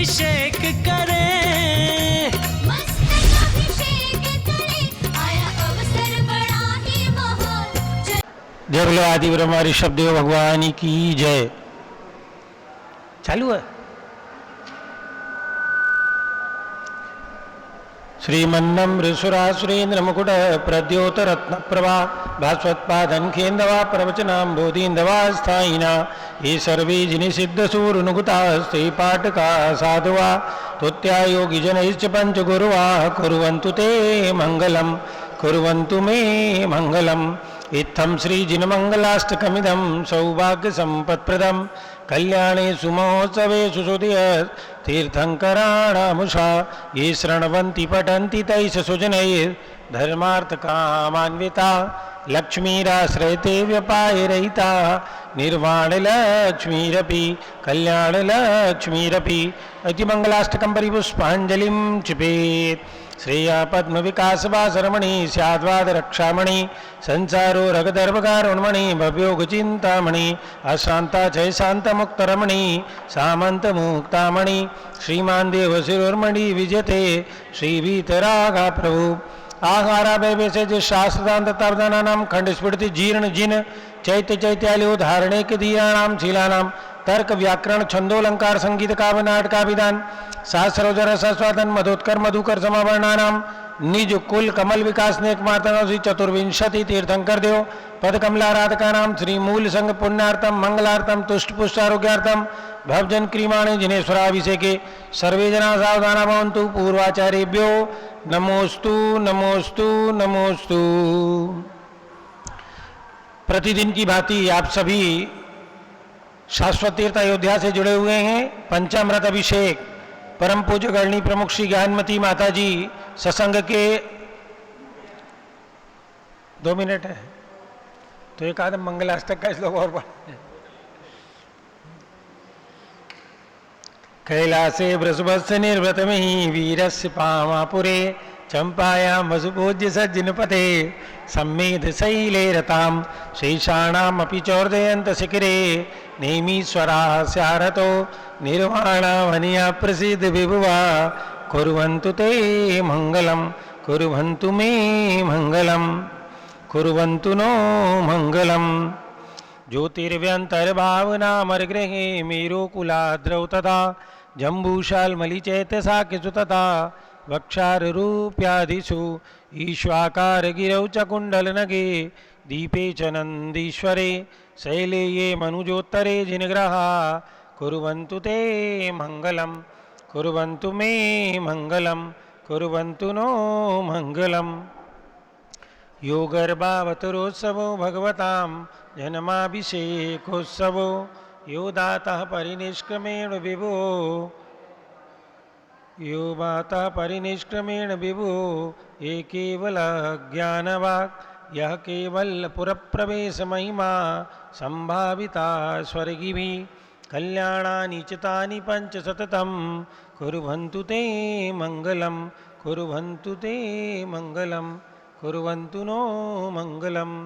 अभिषेक करें, मस्तक अभिषेक करें, आया अवसर बड़ा ही महान। जय बोलो आदि ब्रह्मा ऋषभ देव भगवान की जय। चालू है। श्रीमन्नमृसुरासुरेन्द्र मुकुट प्रद्योत रत्न प्रभा भास्वत्पादनखेन्दवा प्रवचनाम्बोधीन्दवा स्थायिना ये सर्वे जिनिषिद्धसूरुनुगुतास्ते पाटका साधुवा तुत्यायोगिजनैश्च पञ्चगुरुवा कुर्वन्तु ते मङ्गलं कुर्वन्तु मे मङ्गलम्। इत्थं श्रीजिनमङ्गलाष्टकमिदं सौभाग्यसम्पत्प्रदं कल्याणे सुमहोत्सवे सुसुधिय तीर्थङ्कराणामुषा ये शृण्वन्ति पठन्ति तैः सुजनैर्धर्मार्थकामान्विता लक्ष्मीराश्रयते व्यपायरहिता निर्वाणलक्ष्मीरपि कल्याणलक्ष्मीरपि इति मङ्गलाष्टकं परिपुष्पाञ्जलिं क्षिपेत्। श्रेया पद्म विकास वासरमणि स्याद्वाद रक्षामणि संसारो रगदर्भकारुण्मणि भव्योग चिंतामणि अशांता जय शांत मुक्तरमणि सामंत मुक्तामणि श्रीमान देव शिरोर्मणि विजयते श्री वीतरागा प्रभु आहारा वैसे शास्त्रदान तत्वदानानां खंड स्फुटति जीर्ण जिन चैत्य चैत्यालयो धारणे के धीराणाम शीलानाम तर्क व्याकरण छंदोलंकार संगीत काव्य नाटकाभिधान शास्त्रोजर सस्वादन मधोत्कर मधुकर समावर्णानाम निज कुल कमल विकास नेक मार्तनों श्री चतुर्विंशति तीर्थंकर देव पद कमलाराधका नाम श्री मूल संघ पुण्यार्थम मंगलार्थम तुष्ट पुष्टारोग्यार्थम भवजन क्रीमाणे जिनेश्वराभिषेके सर्वे जना सावधाना भवन्तु पूर्वाचार्येभ्यो नमोस्तु नमोस्तु नमोस्तु। प्रतिदिन की भांति आप सभी शाश्वत तीर्थ अयोध्या से जुड़े हुए हैं। पंचामृत अभिषेक परम पूज्य गणनी प्रमुख श्री ज्ञानमती माता जी सत्संग के 2 मिनट है तो एक आदम मंगलाष्टक का श्लोक और पढ़। कैलासे वृषभस्य निर्व्रतमहि वीरस्य पामापुरे चंपायां वसुपूज्य सज्जनपते सम्मेध शैले रतां शेषाणामपि चोर्दयन्त शिखरे नेमीश्वराः स्यारतो निर्वाणावनिया प्रसिद्ध विभुवा कुर्वन्तु ते मङ्गलं कुर्वन्तु मे मङ्गलं कुर्वन्तु नो मङ्गलम्। ज्योतिर्व्यन्तर्भावनामर्गृहे मेरुकुलाद्रौ तथा जम्बूशाल्मलिचैत्यशाकिषु तथा वक्षारूप्यादिषु ईश्वाकारगिरौ च कुण्डलनगे दीपे च नन्दीश्वरे शैले ये मनुजोत्तरे जिनग्रहा कुर्वन्तु ते मङ्गलं कुर्वन्तु मे मङ्गलं कुर्वन्तु नो मङ्गलम्। यो गर्भावतरोत्सवो भगवतां जन्माभिषेकोत्सवो यो दातः परिनिष्क्रमेण विभो यो माता परिनिष्क्रमेण विभो ये केवल ज्ञानवाक् यह केवल पुरप्रवेश महिमा संभाविता स्वर्गिभिः कल्याणानि च तानि पंच सततं कुर्वन्तु ते मङ्गलं कुर्वन्तु ते मङ्गलं कुर्वन्तु नो मङ्गलम्।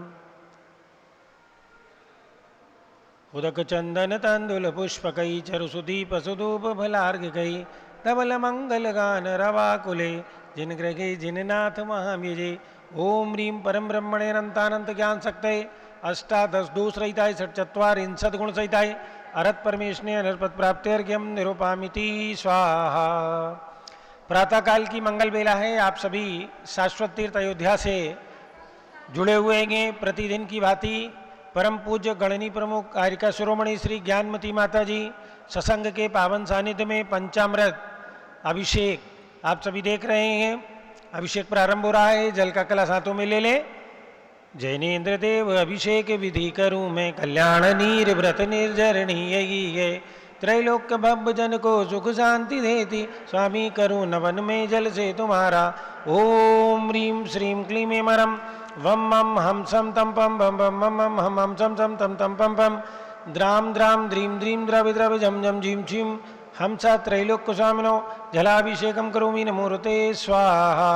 उदक चंदन तांदुल पुष्पकै चरुसुदीप सुधूप फलार्घ्यकै धवल मंगल गान रवाकुले जिन ग्रहे जिननाथ महाम्यजे ओम ह्रीं परम ब्रह्मणे अनंतानंत ज्ञान शक्तये अष्टादश दोष रहिताय षट्चत्वारिंशत् गुण सहिताय अरत परमेश्वरे अनर्पत प्राप्त्यर्घ्यम निरूपामिति स्वाहा। प्रातःकाल की मंगल बेला है। आप सभी शाश्वत तीर्थ अयोध्या से जुड़े हुए हैं। प्रतिदिन की भांति परम पूज्य गणनी प्रमुख कारिका शिरोमणि श्री ज्ञानमती माता जी सत्संग के पावन सानिध्य में पंचामृत अभिषेक आप सभी देख रहे हैं। अभिषेक प्रारंभ हो रहा है। जल का कलश हाथों में ले ले। जैनेन्द्र देव अभिषेक विधि करूं मैं कल्याण नीर व्रत निर्जरणीय है त्रैलोक्य भव जन को सुख शांति देती स्वामी करूं नवन में जल से तुम्हारा ओम ह्रीं श्रीं क्लीं मरम वम मम हम सम तम पम बम बम मम मम हम हम सम सम तम तम पम पम द्राम द्राम द्रीम द्रीम द्रवि द्रवि झम झम झीम झीम हम सा त्रैलोक्य स्वामिनो जलाभिषेकम करोमि नमोरुते स्वाहा।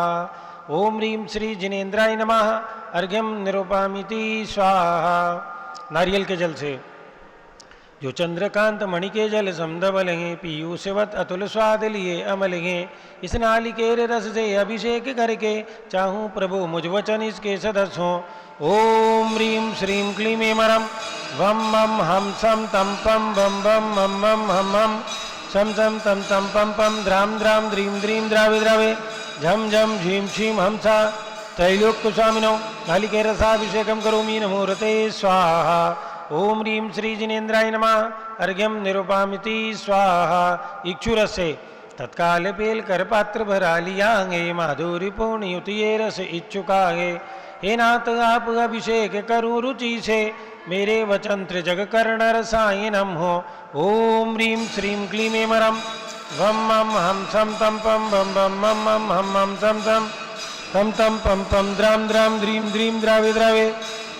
ओम ह्रीं श्री जिनेन्द्राय नमः अर्घ्यम निरूपामिति स्वाहा। नारियल के जल से जो चंद्रकांत मणि के जल समधवल हैं, पीयूषवत अतुल स्वाद लिए अमल हैं। इस नालिकेर रस से अभिषेक करके चाहूँ प्रभु मुझ वचन इसके सदस्य हों। ओम ह्रीं श्रीं क्लीं एमरम वम मम हम सम तम पम बम बम मम मम हम हम सम सम तम तम पम पम द्राम द्राम द्रीं द्रीं द्रावे द्रावे झम झम झीं क्षीं हमसा त्रैलोक्य स्वामिनो नालिकेर रसाभिषेकम करोमि नमोरते स्वाहा। ओम ह्रीं श्री जिनेन्द्राय नमः अर्घ्यम निरूपामिति स्वाहा। इक्षुरस से तत्काल पेल कर पात्र भरा लियांगे माधुरी पूर्ण युतिये रस इच्छुकागे। हे नाथ आप अभिषेक करूँ रुचि से मेरे वचन त्रिजग कर्ण रसायनम हो। ओम ह्रीं श्रीं क्लीं एमरम वम मम हम सम तम पम बम बम मम मम हम मम सम सम तम तम पम पम द्राम द्राम द्रीं द्रीं द्रावे द्रावे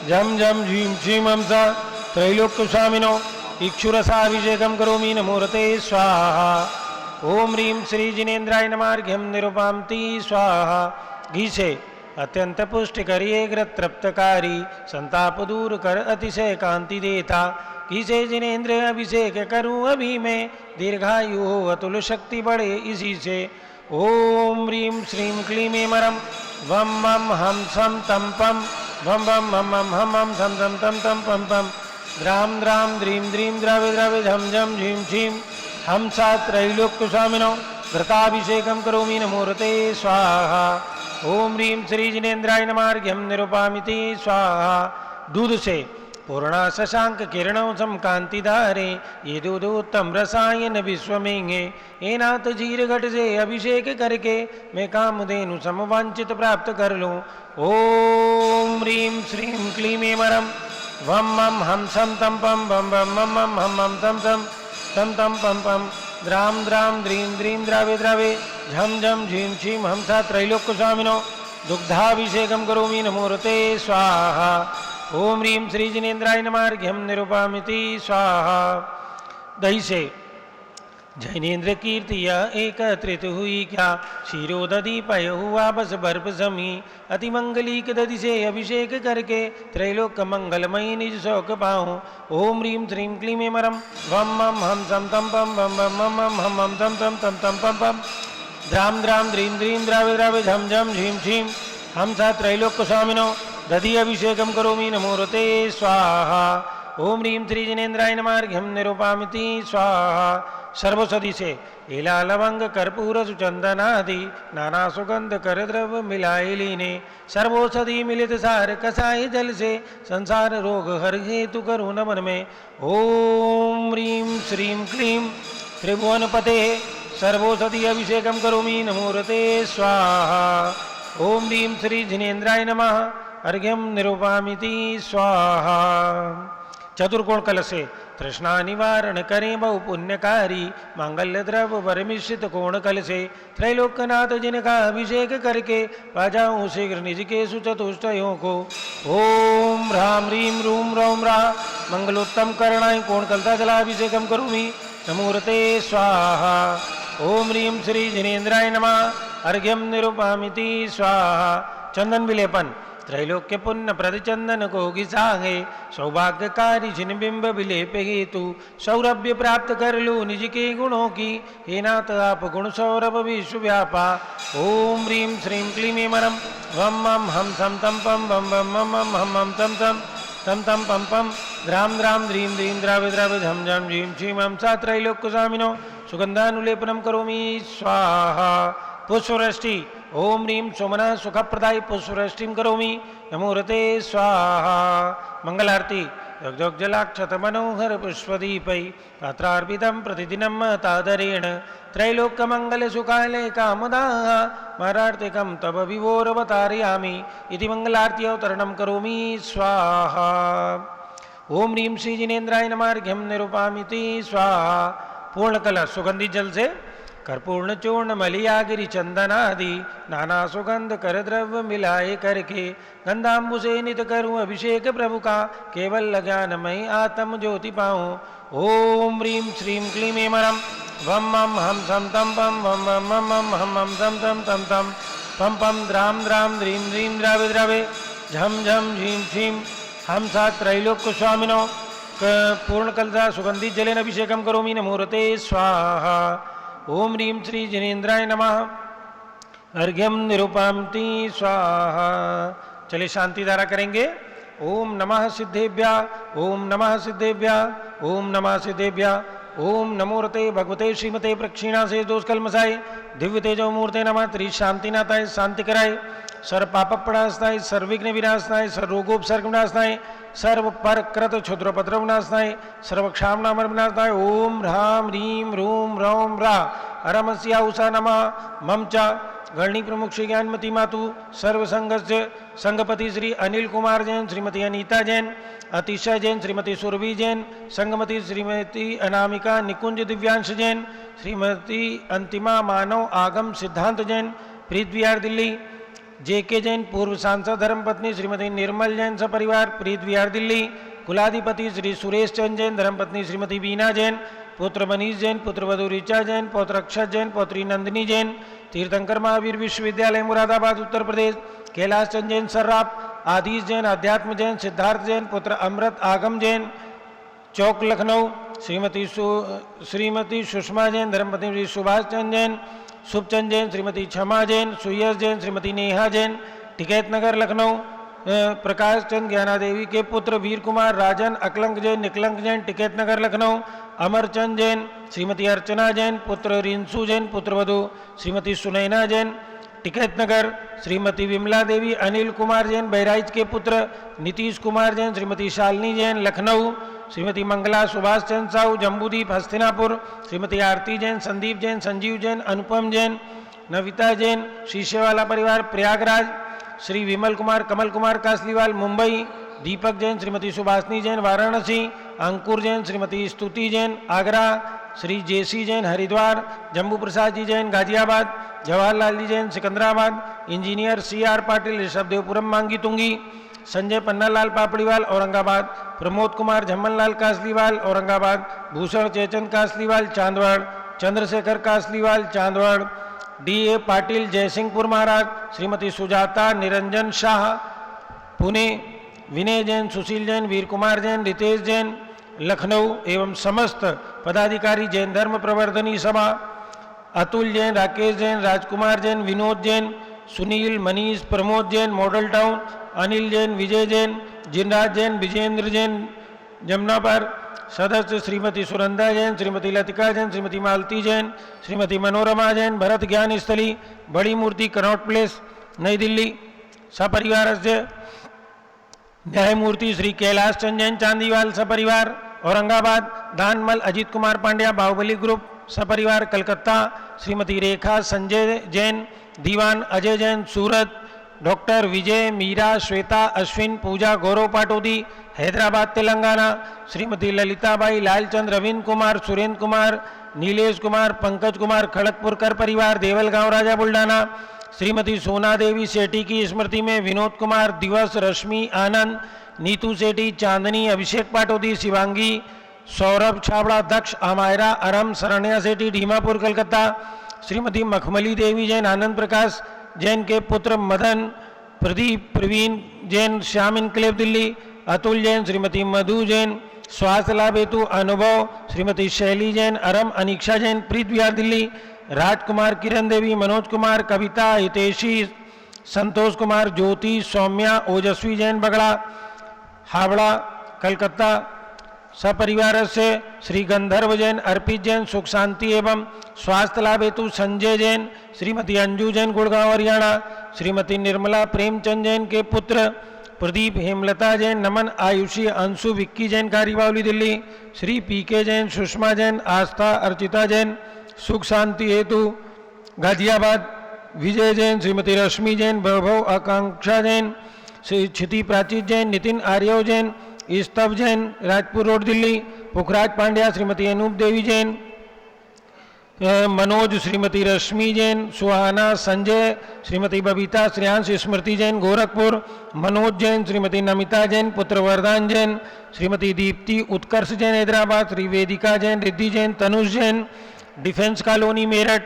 झम झम झीं क्षीं हमसा त्रैलोक्य स्वामिनो इक्षुरसाभिषेकम करोमि नमोरते स्वाहा। ओम ह्रीं श्री जिनेन्द्राय नमः अर्घ्यम निरूपामिति स्वाहा। घी से अत्यंत पुष्टि करिए ग्रत तृप्तकारी संताप दूर कर अतिशय कांति देता। घी से जिनेन्द्र अभिषेक करूं अभी मैं दीर्घायु हो अतुल शक्ति बढ़े इसी से। ओम ह्रीं श्रीं क्लीं एमरम वम मम हम सम तम पम वम वम मम मम हम हम सम सम तम तम पम पम द्राम द्राम द्रीं द्रीं द्रावे द्रावे झम झम झीं क्षीं हमसा त्रैलोक्य स्वामिनो घृताभिषेकम करोमि नमोरते स्वाहा। ओम ह्रीं श्री जिनेन्द्राय नमः अर्घ्यम निरूपामिति स्वाहा। दूध से पूर्णा शशांक किरणों सम कांतिधारे ये दूधोत्तम रसायन विश्व मेंगे। हे नाथ जीर घट से अभिषेक करके मैं कामधेनु समवांचित प्राप्त कर लूं। ओम ह्रीं श्रीं क्लीं एमरम वम मम हम सम तम पम बम बम मम मम हम मम तम तम तम तम पम पम द्राम द्राम द्रीं द्रीं द्रावे द्रावे झम झम झीं क्षीं हमसा त्रैलोक्य स्वामिनो दुग्धाभिषेकम करोमि नमोरते स्वाहा। ओम ह्रीं श्री जिनेन्द्राय नमः अर्घ्यम निरूपामिति स्वाहा। दही से जैनेन्द्र कीर्तिया एकत्रित हुई क्या क्षीरोदधि पय हुआ बस बर्फ समी। अति मंगलीक दधि से अभिषेक करके त्रैलोक मंगलमयी निज शोक पाऊँ। ओम ह्रीं श्रीं क्लीं एमरम वम मम हम सम तम पम बम बम मम मम हम हम तम तम तम तम पम पम द्राम द्राम द्रीं द्रीं द्रावे द्रावे झम झम झीं क्षीं हमसा त्रैलोक्य स्वामिनो दधि अभिषेकम करोमि नमोरते स्वाहा। ओम ह्रीं श्री जिनेन्द्राय नमः अर्घ्यम निरूपामिति स्वाहा। सर्वसधि से एला लवंग कर्पूर सुचंदनादि नाना सुगंध कर द्रव्य मिलाए लीने। सर्वोषधि मिलित सार कसाय जल से संसार रोग हर हेतु करुण नमन में। ओम ह्रीं श्रीं क्लीं त्रिभुवन पते सर्वोषधि अभिषेकम करोमि नमोरते स्वाहा। ओम ह्रीं श्री जिनेन्द्राय नमः अर्घ्यम निरूपामिति स्वाहा। चतुर्कोण कलश से तृष्णा निवारण करें बहु पुण्यकारी मांगल्य द्रव्य वरमिश्रित कोण कल से त्रैलोक्यनाथ जिनका अभिषेक करके पाजाऊं शीघ्र निज के सुचतुष्टयों को। ओम ह्रां ह्रीं रूं रौं रा मंगलोत्तम करणाय कोण कलता जलाभिषेकम करोमि नमोरते स्वाहा। ओम ह्रीं श्री जिनेन्द्राय नमः अर्घ्यम निरूपामिति स्वाहा। चंदन विलेपन त्रैलोक्य पुण्य प्रतिचंदन को घिसांगे सौभाग्यकारी जिन बिंब विलेप हेतु सौरभ्य प्राप्त कर लू निज के गुणों की। हे नाथ आप गुण सौरभ विश्व व्यापा। ओम ह्रीं श्रीं क्लीं एमरम वम मम हम सम तम पम बम बम मम मम हम हम तम तम तम तम पम पम द्राम द्राम द्रीं द्रीं द्रावे द्रावे झम झम झीं क्षीं हमसा त्रैलोक्य स्वामिनो सुगंधानुलेपनम करोमि स्वाहा। पुष्पवृष्टि ओम ह्रीं सोमनः सुखप्रदाय पुष्पवृष्टिं करोमि नमोरते स्वाहा। मंगलारती जगजलाक्षत मनोहर पुष्पदीपै पात्रार्पितं प्रतिदिनं महतादरेण त्रैलोक्यमंगल सुखालय कामदाः मारार्तिकं तव विभोरवतारयामि इति मंगलारती अवतरणं करोमि स्वाहा। ओम ह्रीं श्री जिनेन्द्राय नमः अर्घ्यम निरूपामिति स्वाहा। पूर्ण कलश सुगंधित जल से कर्पूर्ण चूर्ण मलियागिरी चंदनादि नाना सुगंध कर द्रव्य मिलाए करके गंधाम्बु से नित करूं अभिषेक प्रभु का केवल ज्ञानमय आत्म ज्योति पाऊं। ओम ह्रीं श्रीं क्लीं एमरम वम मम हम सम तम पम वम मम मम हम हम सम तम तम तम पम पम द्राम द्राम द्रीं द्रीं द्रावे द्रावे झम झम झीं क्षीं हमसा त्रैलोक्य स्वामिनो पूर्ण कलसा सुगंधित जलेन अभिषेकम करोमि नमूर्ते स्वाहा। ओम ह्रीं श्री जिनेन्द्राय नमः। अर्घ्यम निरूपामति स्वाहा। चलिए शांति धारा करेंगे। ओम नमः सिद्धेभ्या, ओम नमः सिद्धेभ्या, ओम नमः सिद्धेभ्या, ओम नमोरते भगवते श्रीमते प्रक्षिणा से दोष कलमसाय दिव्य तेजो मूर्ते नमः। त्रि शांतिनाथाय शांति कराय, सर्व पाप प्रणाशनाय, सर्विघ्न विनाशनाय, सर्व रोगोपसर्ग विनाशनाय, सर्व पर कृत क्षुद्रपत्र विनाशनाय, सर्व क्षामना विनाशनाय। ओम ह्रां ह्रीं रूम रौम रा अरमस्या उषा नमः। मम च गणी प्रमुख श्री ज्ञानमती मातु सर्व संघस्य संघपति श्री अनिल कुमार जैन, श्रीमती अनीता जैन, अतिशय जैन, श्रीमती सुरभि जैन, संगमती श्रीमती अनामिका निकुंज दिव्यांश जैन, श्रीमती अंतिमा मानव आगम सिद्धांत जैन, प्रीत विहार दिल्ली। जेके जैन पूर्व सांसद धर्मपत्नी श्रीमती निर्मल जैन सपरिवार, प्रीत विहार दिल्ली। कुलाधिपति श्री सुरेश चंद जैन, धर्मपत्नी श्रीमती बीना जैन, पुत्र मनीष जैन, पुत्रवधू ऋचा जैन, पौत्र अक्षत जैन, पौत्री नंदिनी जैन, तीर्थंकर महावीर विश्वविद्यालय मुरादाबाद उत्तर प्रदेश। कैलाश चंद जैन सर्राफ, आदिश जैन, अध्यात्म जैन, सिद्धार्थ जैन, पुत्र अमृत आगम जैन, चौक लखनऊ। श्रीमती सुषमा जैन, धर्मपत्नी श्री सुभाष चंद जैन, शुभचंद जैन, श्रीमती क्षमा जैन, सुयस जैन, श्रीमती नेहा जैन, टिकैत नगर लखनऊ। प्रकाश चंद ज्ञानादेवी के पुत्र वीर कुमार राजन, अकलंक जैन, निकलंक जैन, टिकैत नगर लखनऊ। अमरचंद जैन, श्रीमती अर्चना जैन, पुत्र रिंसू जैन, पुत्रवधू श्रीमती सुनैना जैन, टिकैत नगर। श्रीमती विमला देवी, अनिल कुमार जैन, बहराइच के पुत्र नीतीश कुमार जैन, श्रीमती शालिनी जैन, लखनऊ। श्रीमती मंगला सुभाष चंद साहू, जम्बूदीप हस्तिनापुर। श्रीमती आरती जैन, संदीप जैन, संजीव जैन, अनुपम जैन, नविता जैन, शीशेवाला परिवार प्रयागराज। श्री विमल कुमार कमल कुमार कासलीवाल मुंबई। दीपक जैन, श्रीमती सुभाषनी जैन वाराणसी। अंकुर Jain, Shrimati Stuti Jain Agra. Shri JC Jain Haridwar. Jambu Prasad ji Jain Ghaziabad. Jawaharlal ji Jain Secunderabad. Engineer C R Patil Rishabhdevpuram Mangi Tungi. Sanjay Pannalal Papriwal Aurangabad. Pramod Kumar Jhammanlal Kasliwal Aurangabad. Bhushan Chechan Kasliwal Chandwad. Chandrashekhar Kasliwal Chandwad. D A Patil Jaysingpur Maharaj. Shrimati Sujata Niranjan Shah Pune. Vinay Jain, Sushil Jain, Veer Kumar Jain, Ritesh Jain Lucknow एवं समस्त पदाधिकारी जैन धर्म प्रवर्धनी सभा। अतुल जैन, राकेश जैन, राजकुमार जैन, विनोद जैन, सुनील, मनीष, प्रमोद जैन मॉडल टाउन। अनिल जैन, विजय जैन, जिनराज जैन, विजेंद्र जैन जमुनापर। सदस्य श्रीमती सुनंदा जैन, श्रीमती लतिका जैन, श्रीमती मालती जैन, श्रीमती मनोरमा जैन, भरत ज्ञान स्थली बड़ी मूर्ति कनॉट प्लेस नई दिल्ली सपरिवार से। न्यायमूर्ति श्री कैलाश चंद जैन चांदीवाल सपरिवार औरंगाबाद। दानमल अजीत कुमार पांड्या बाहुबली ग्रुप सपरिवार कलकत्ता। श्रीमती रेखा संजय जैन, दीवान अजय जैन सूरत। डॉक्टर विजय, मीरा, श्वेता, अश्विन, पूजा गौरव पाटोदी हैदराबाद तेलंगाना। श्रीमती ललिताबाई, लालचंद, रविंद्र कुमार, सुरेंद्र कुमार, नीलेश कुमार, पंकज कुमार खड़गपुरकर परिवार देवलगांव राजा बुल्डाना। श्रीमती सोना देवी सेठी की स्मृति में विनोद कुमार, दिवस, रश्मि, आनंद, नीतू सेठी, चांदनी, अभिषेक पाटोदी, शिवांगी, सौरभ छाबड़ा, दक्ष, अमायरा, अरम, शरण्या सेठी ढीमापुर कलकत्ता। श्रीमती मखमली देवी जैन, आनंद प्रकाश जैन के पुत्र मदन, प्रदीप, प्रवीण जैन श्याम इनक्लेव दिल्ली। अतुल जैन, श्रीमती मधु जैन, स्वास्थ्य लाभ हेतु अनुभव। श्रीमती शैली जैन, अरम, अनीक्षा जैन प्रीत विहार दिल्ली। राजकुमार, किरण देवी, मनोज कुमार, कविता, हितेशी, संतोष कुमार, ज्योति, सौम्या, ओजस्वी जैन बगड़ा हावड़ा कलकत्ता सपरिवार से। श्री गंधर्व जैन, अर्पित जैन, सुख शांति एवं स्वास्थ्य लाभ हेतु संजय जैन। श्रीमती अंजू जैन गुड़गांव हरियाणा। श्रीमती निर्मला प्रेमचंद जैन के पुत्र प्रदीप, हेमलता जैन, नमन, आयुषी, अंशु, विक्की जैन कारीबावली दिल्ली। श्री पी के जैन, सुषमा जैन, आस्था, अर्चिता जैन सुख शांति हेतु गाजियाबाद। विजय जैन, श्रीमती रश्मि जैन, वैभव, आकांक्षा जैन, श्री क्षिति प्राचीत जैन, नितिन आर्यव जैन, स्तव जैन राजपुर रोड दिल्ली। पुखराज पांड्या, श्रीमती अनूप देवी जैन, मनोज, श्रीमती रश्मि जैन, सुहाना, संजय, श्रीमती बबीता, श्रेयांश, स्मृति जैन गोरखपुर। मनोज जैन, श्रीमती नमिता जैन, पुत्र वरदान जैन, श्रीमती दीप्ति, उत्कर्ष जैन हैदराबाद। श्री वेदिका जैन, रिद्धि जैन, तनुष जैन, डिफेंस कॉलोनी मेरठ।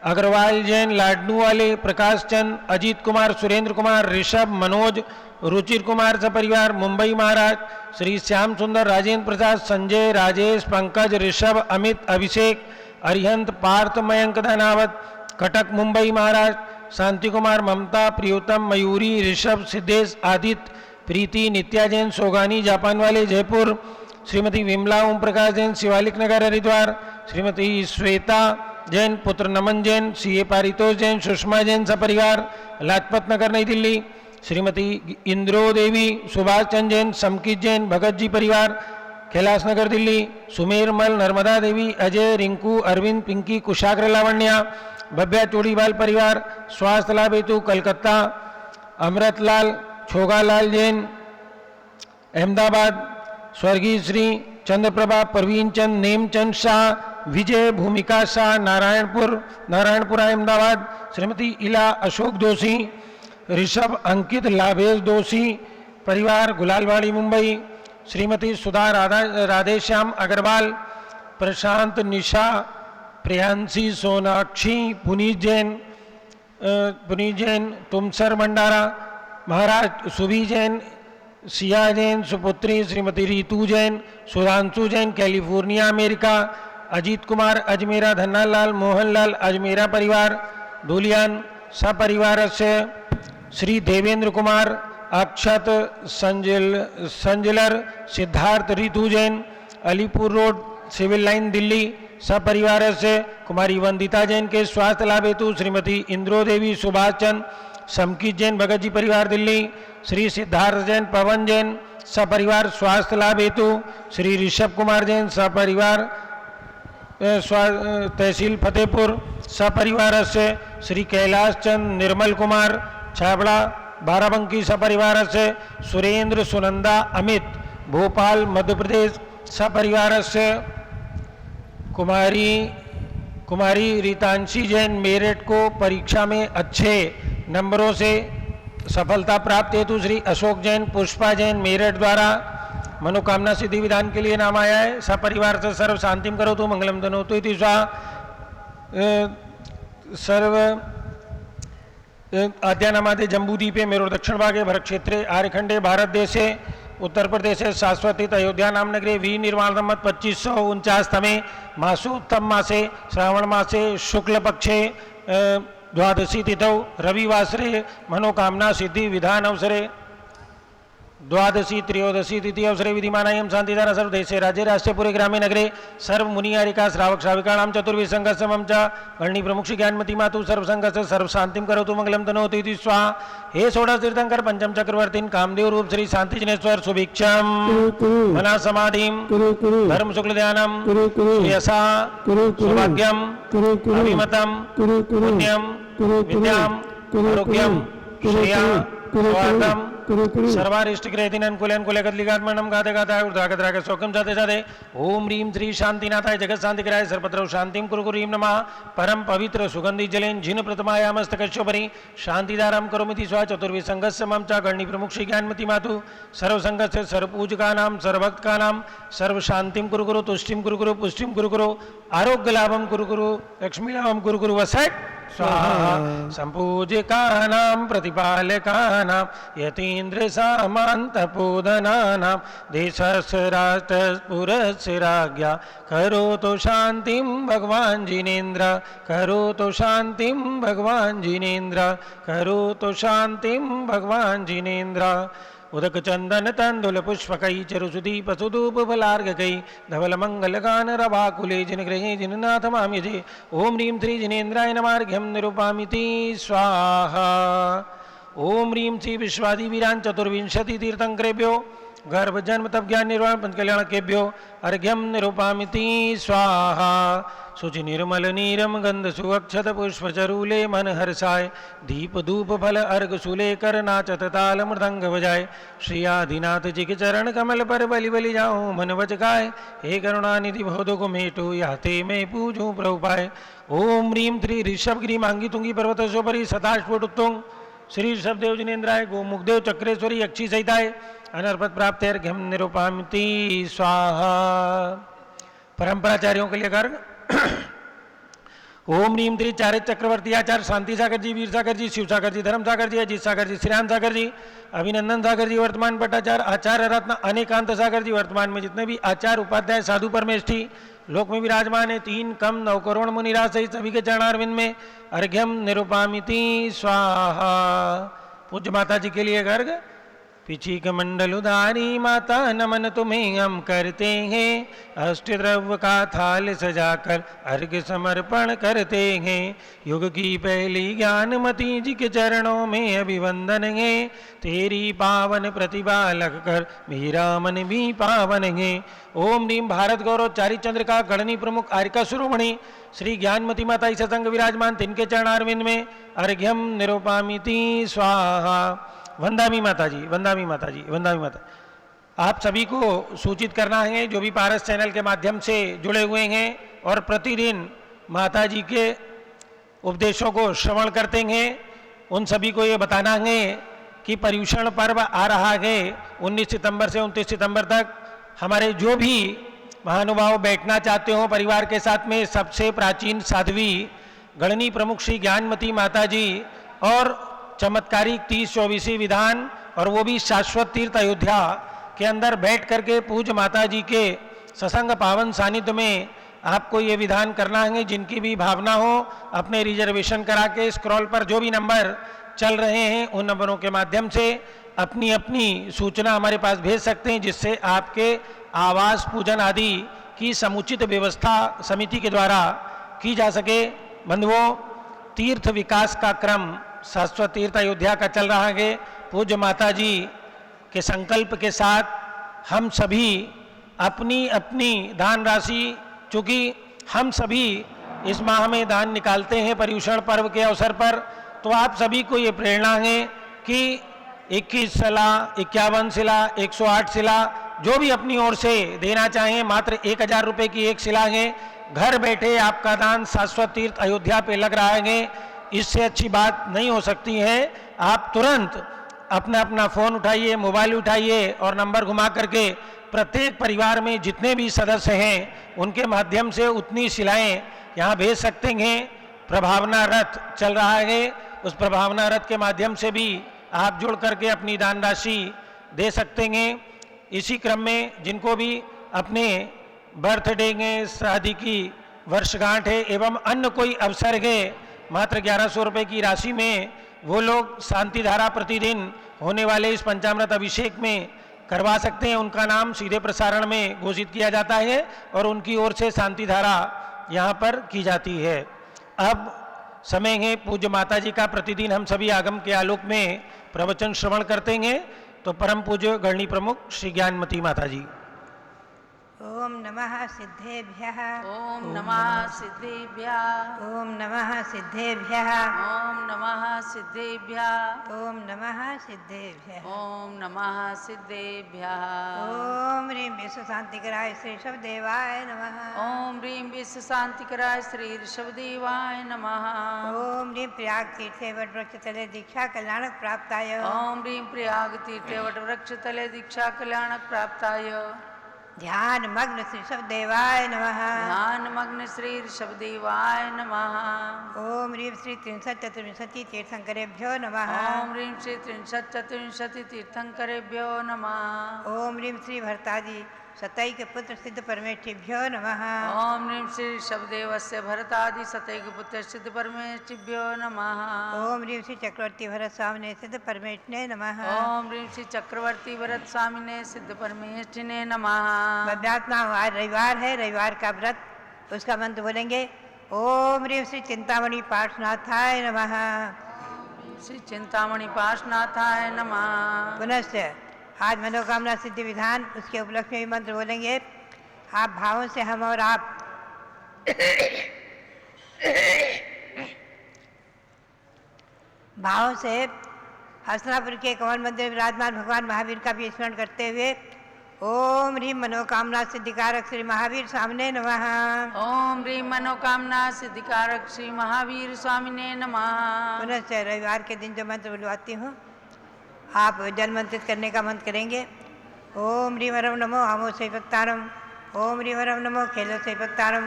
अग्रवाल जैन लाडनू वाले, प्रकाश चंद, अजीत कुमार, सुरेंद्र कुमार, ऋषभ, मनोज, रुचिर कुमार सपरिवार मुंबई महाराष्ट्र। श्री श्याम सुंदर, राजेंद्र प्रसाद, संजय, राजेश, पंकज, ऋषभ, अमित, अभिषेक, अरिहंत, पार्थ, मयंक धनावत, कटक मुंबई महाराष्ट्र। शांति कुमार, ममता, प्रियोतम, मयूरी, ऋषभ, सिद्धेश, आदित्य, प्रीति, नित्या जैन, सोगानी जापान वाले जयपुर। श्रीमती विमला ओम प्रकाश जैन, शिवालिक नगर हरिद्वार। श्रीमती श्वेता जैन, पुत्र नमन जैन, सीए पारितोष जैन, सुषमा जैन सपरिवार लाजपत नगर नई दिल्ली। श्रीमती इंद्रो देवी, सुभाष चंद जैन, समकित जैन, भगत जी परिवार कैलाश नगर दिल्ली। सुमेर मल, नर्मदा देवी, अजय, रिंकू, अरविंद, पिंकी, कुशाग्र लावण्या, भव्या चोड़ीवाल परिवार स्वास्थ्य लाभ हेतु कलकत्ता। अमृतलाल, छोगालाल जैन अहमदाबाद। स्वर्गीय श्री चंद्रप्रभा, प्रवीण चंद, नेमचंद शाह, विजय, भूमिका शाह, नारायणपुरा अहमदाबाद। श्रीमती इला अशोक दोषी, ऋषभ, अंकित, लाभेश दोषी परिवार गुलालवाड़ी मुंबई। श्रीमती सुधा राधेश्याम अग्रवाल, प्रशांत, निशा, प्रियांशी, सोनाक्षी, पुनीत जैन तुमसर भंडारा महाराष्ट्र। सुभी जैन, सिया जैन सुपुत्री, श्रीमती रितु जैन, सुधांशु जैन, कैलिफोर्निया अमेरिका। अजीत कुमार, अजमेरा, धन्नालाल, मोहनलाल, अजमेरा परिवार धूलियान सपरिवार से। Shri Devendra Kumar, Akshat, Sanjalar, Siddharth, Ritu Jain, Alipur road, civil line Delhi सपरिवार से। कुमारी वंदिता जैन के स्वास्थ्य लाभ हेतु श्रीमती इंद्रो देवी, सुभाष चंद, समकित जैन, भगत जी परिवार दिल्ली। श्री सिद्धार्थ जैन, पवन जैन सपरिवार स्वास्थ्य लाभ हेतु। श्री ऋषभ कुमार जैन सपरिवार तहसील फतेहपुर सपरिवार से। श्री कैलाश चंद, निर्मल कुमार, छाबड़ा बाराबंकी सपरिवार से। सुरेंद्र, सुनंदा, अमित, भोपाल मध्य प्रदेश सपरिवार से। कुमारी रीतांशी जैन, मेरठ को परीक्षा में अच्छे नंबरों से सफलता प्राप्त हेतु श्री अशोक जैन, पुष्पा जैन, मेरठ द्वारा मनोकामना सिद्धि विधान के लिए नाम आया है। सपरिवार से सर्व शांतिम करो तो मंगलम धनोतु इति स्वाहा। सर्व आद्यानामादे जम्बूदीपे मेरो दक्षिण भागे भरत क्षेत्रे आर्यखंडे भारत देशे उत्तर प्रदेश शाश्वतीत अयोध्या नाम नगरे वी निर्माणमत 2549 तमे मासोत्तम मासे श्रावण मासे शुक्ल पक्षे द्वादशी तिथौ रविवासरे मनोकामना सिद्धि विधान अवसरे द्वादशी त्रयोदशी तिथि अवसरे विधिमानायं शांतिधारा सर्वदेशे राज्ये राष्ट्रे पुरे ग्रामे नगरे सर्व मुनियारिका श्रावक श्राविकाणां चतुर्विध संघर्षमं च वर्णी प्रमुख ज्ञानमती मातु सर्व संघर्ष सर्व शांतिं करोतु मंगलम तनोतु इति स्वाहा। हे षोडश तीर्थंकर पंचम चक्रवर्तीन कामदेव रूप श्री शांति जिनेश्वर सुभिक्षम मना समाधिं धर्म शुक्ल ध्यानम यशा सौभाग्यम अभिमतम पुण्यम विद्याम आरोग्यम श्रेया स्वार्थम सर्वारिष्ट ग्रहतीन अनुकूल कदलिकात्मनम गाते गाता ऊर्ध्वागत शोकम जाते जाते ओम ह्रीं श्री शांतिनाथाय जगत शांतिकराय सर्वत्र शांतिं कुरु ह्रीं नमः परम पवित्र सुगंधि जलेन जिन प्रथमायामस्तकश्योपरि शांतिधारां करोमिति स्वा चतुर्विध संघस्य मम च गणी प्रमुख श्री ज्ञानमती मातु सर्व संघस्य सर्व पूजकानां सर्वभक्तकानां सर्व शांतिं कुरु तुष्टिं कुरु पुष्टिं कुरु आरोग्य लाभं कुरु लक्ष्मी लाभं कुरु वसट स्वाहा। संपूजिकानां प्रतिपालकानां यतीन्द्र सामान्तपोदनानां देशस्य राष्ट्रस्य राज्ञा करोतु शान्तिं भगवान् जिनेन्द्र करोतु शान्तिं भगवान् जिनेन्द्र करोतु शान्तिं भगवान् जिनेन्द्र। उदक चंदन तंदुल पुष्पकई चरुसुदीप सुधूप फलार्घकई धवल मंगल गान रवाकुले जिन गृहे जिननाथ माम्यजे ओम ह्रीं श्री जिनेन्द्राय नमार्घ्यम निरूपामिति स्वाहा। ओम ह्रीं श्री विश्वादि वीरान चतुर्विंशति तीर्थंकरेभ्यो गर्भ जन्म तप ज्ञान निर्वाण पंचकल्याण केभ्यो अर्घ्यम निरूपामिति स्वाहा। शुचि निर्मल नीरम गंध सुअक्षत पुष्प चरूले मन हर्षाय दीप धूप फल अर्घ सुले कर नाचत ताल मृदंग बजाय श्री आदिनाथ जी के चरण कमल पर बलि बलि जाऊं मन बचकाय हे करुणानिधि भवदो को मेटो याते मैं पूजूं प्रभु पाए। ओम ह्रीं श्री ऋषभ गिरी मांगी तुंगी पर्वतोपरि सताष्टुंग श्री ऋषभदेव जिनेन्द्राय गोमुखदेव चक्रेश्वरी अक्षी सहिताय अनर्पत प्राप्त अर्घ्यम निरूपामिति स्वाहा। परंपराचार्यों के लिए गर्ग ओम नीम त्रि चारित चक्रवर्ती आचार्य शांति सागर जी, वीर सागर जी, शिव सागर जी, धर्म सागर जी, अजीत सागर जी, श्रीराम सागर जी, अभिनंदन सागर जी, वर्तमान भट्टाचार्य, आचार्य रत्न अनेकांत सागर जी, वर्तमान में जितने भी आचार्य उपाध्याय साधु परमेष्ठी लोक में विराजमान है, 3 कम 9 करोड़ मुनिराज सहित सभी के चरणारविंद में अर्घ्यम निरुपामिति स्वाहा। पूज्य माता जी के लिए गर्ग। पिछीक मंडल उदारी माता नमन तुम्हें हम करते हैं, अष्ट द्रव्य का थाल सजाकर अर्घ्य समर्पण करते हैं। युग की पहली ज्ञानमती जी के चरणों में अभिवंदन है, तेरी पावन प्रतिभा लग कर मेरा मन भी पावन है। ओम नीम भारत गौरव चारी चंद्र का गणनी प्रमुख आर्यका शिरोमणि श्री ज्ञानमती माता ईसा संग विराजमान, तिनके चरणारविंद में अर्घ्यम निरुपामिति स्वाहा। वंदामी माता जी, वंदामी माता जी, वंदामी माता। आप सभी को सूचित करना है जो भी पारस चैनल के माध्यम से जुड़े हुए हैं और प्रतिदिन माता जी के उपदेशों को श्रवण करते हैं, उन सभी को ये बताना है कि पर्युषण पर्व आ रहा है 19 सितंबर से 29 सितंबर तक। हमारे जो भी महानुभाव बैठना चाहते हो परिवार के साथ में, सबसे प्राचीन साध्वी गणनी प्रमुख श्री ज्ञानमती माता जी और चमत्कारिक 30-24 विधान, और वो भी शाश्वत तीर्थ अयोध्या के अंदर बैठ करके पूज्य माता जी के ससंग पावन सानिध्य में आपको ये विधान करना है। जिनकी भी भावना हो अपने रिजर्वेशन करा के स्क्रॉल पर जो भी नंबर चल रहे हैं उन नंबरों के माध्यम से अपनी अपनी सूचना हमारे पास भेज सकते हैं, जिससे आपके आवास पूजन आदि की समुचित व्यवस्था समिति के द्वारा की जा सके। बंधुओं, तीर्थ विकास का क्रम शाश्वत तीर्थ अयोध्या का चल रहा है। पूज्य माता जी के संकल्प के साथ हम सभी अपनी अपनी दान राशि, चूँकि हम सभी इस माह में दान निकालते हैं पर्युषण पर्व के अवसर पर, तो आप सभी को ये प्रेरणा है कि 21 शिला, 51 शिला, 108 शिला जो भी अपनी ओर से देना चाहें, मात्र 1000 रुपये की एक शिला है। घर बैठे आपका दान शाश्वत तीर्थ अयोध्या पे लग रहा है। इससे अच्छी बात नहीं हो सकती है। आप तुरंत अपना अपना फ़ोन उठाइए, मोबाइल उठाइए और नंबर घुमा करके प्रत्येक परिवार में जितने भी सदस्य हैं उनके माध्यम से उतनी शिलाएं यहाँ भेज सकते हैं। प्रभावना रथ चल रहा है, उस प्रभावना रथ के माध्यम से भी आप जुड़ करके अपनी दान राशि दे सकते हैं। इसी क्रम में जिनको भी अपने बर्थडे है, शादी की वर्षगांठ है एवं अन्य कोई अवसर है, मात्र 1100 रुपये की राशि में वो लोग शांति धारा प्रतिदिन होने वाले इस पंचामृत अभिषेक में करवा सकते हैं। उनका नाम सीधे प्रसारण में घोषित किया जाता है और उनकी ओर से शांति धारा यहाँ पर की जाती है। अब समय है पूज्य माता जी का। प्रतिदिन हम सभी आगम के आलोक में प्रवचन श्रवण करते हैं, तो परम पूज्य गणनी प्रमुख श्री ज्ञानमती माता जी। ओम नमः सिद्धेभ्यः। ओम नमः सिद्धेभ्यः। ओम नमः सिद्धेभ्यः। ओम नमः सिद्धेभ्यः। ओम नमः सिद्धेभ्यः। ओम नमः सिद्धेभ्यः। ओम ह्रीं विश्व शांतिकराय श्री शबदेवाय नमः। ओम ह्रीं विश्व शांतिकराय श्री ऋषभदेवाय नमः। ओम ह्रीं प्रयाग तीर्थे वटवृक्ष तले दीक्षा कल्याणक प्राप्ताय। ओम ह्रीं प्रयाग तीर्थे वटवृक्ष तले दीक्षा कल्याणक प्राप्ताय। ध्यान मग्न श्री शबदेवाय नमः। ध्यान मग्न श्री ऋषभदेवाय नमः। ओम ह्रीं श्री 334 तीर्थंकरेभ्यो नमः। ओम ह्रीं श्री 334 तीर्थंकरेभ्यो नमः। ओम ह्रीं श्री भरताजी सतैक पुत्र सिद्ध परमेष्ठिभ्यो नमः। ओम ह्रीं श्री ऋषभदेवस्य भरतादि सतैक पुत्र सिद्ध परमेष्ठिभ्यो नमः। ओम ह्रीं श्री चक्रवर्ती भरत स्वामिने सिद्ध परमेष्ठिने नमः। ओम ह्रीं श्री चक्रवर्ती भरत स्वामिने सिद्ध परमेष्ठिने नमः। बद्रात्मा आज रविवार है, रविवार का व्रत, उसका मंत्र बोलेंगे। ओम ह्रीं श्री चिंतामणि पार्श्वनाथाय नमः। श्री चिंतामणि पार्श्वनाथाय नमः। पुनश्च आज मनोकामना सिद्धि विधान, उसके उपलक्ष्य में भी मंत्र बोलेंगे। आप भावों से हम और आप भावों से हसनापुर के कमल मंदिर विराजमान भगवान महावीर का भी स्मरण करते हुए ओम ह्रीं मनोकामना सिद्धिकारक श्री महावीर स्वामिने नमः। ओम ह्रीं मनोकामना सिद्धिकारक श्री महावीर स्वामिने नमः। पुनश्च रविवार के दिन जो मंत्र बुलवाती हूँ, आप जल मंत्रित करने का मंत्र करेंगे। ओम ह्रीं वरम नमो हमो सैपत्तारम। ओम ह्रीं वरम नमो खेलो सैपत्तारम।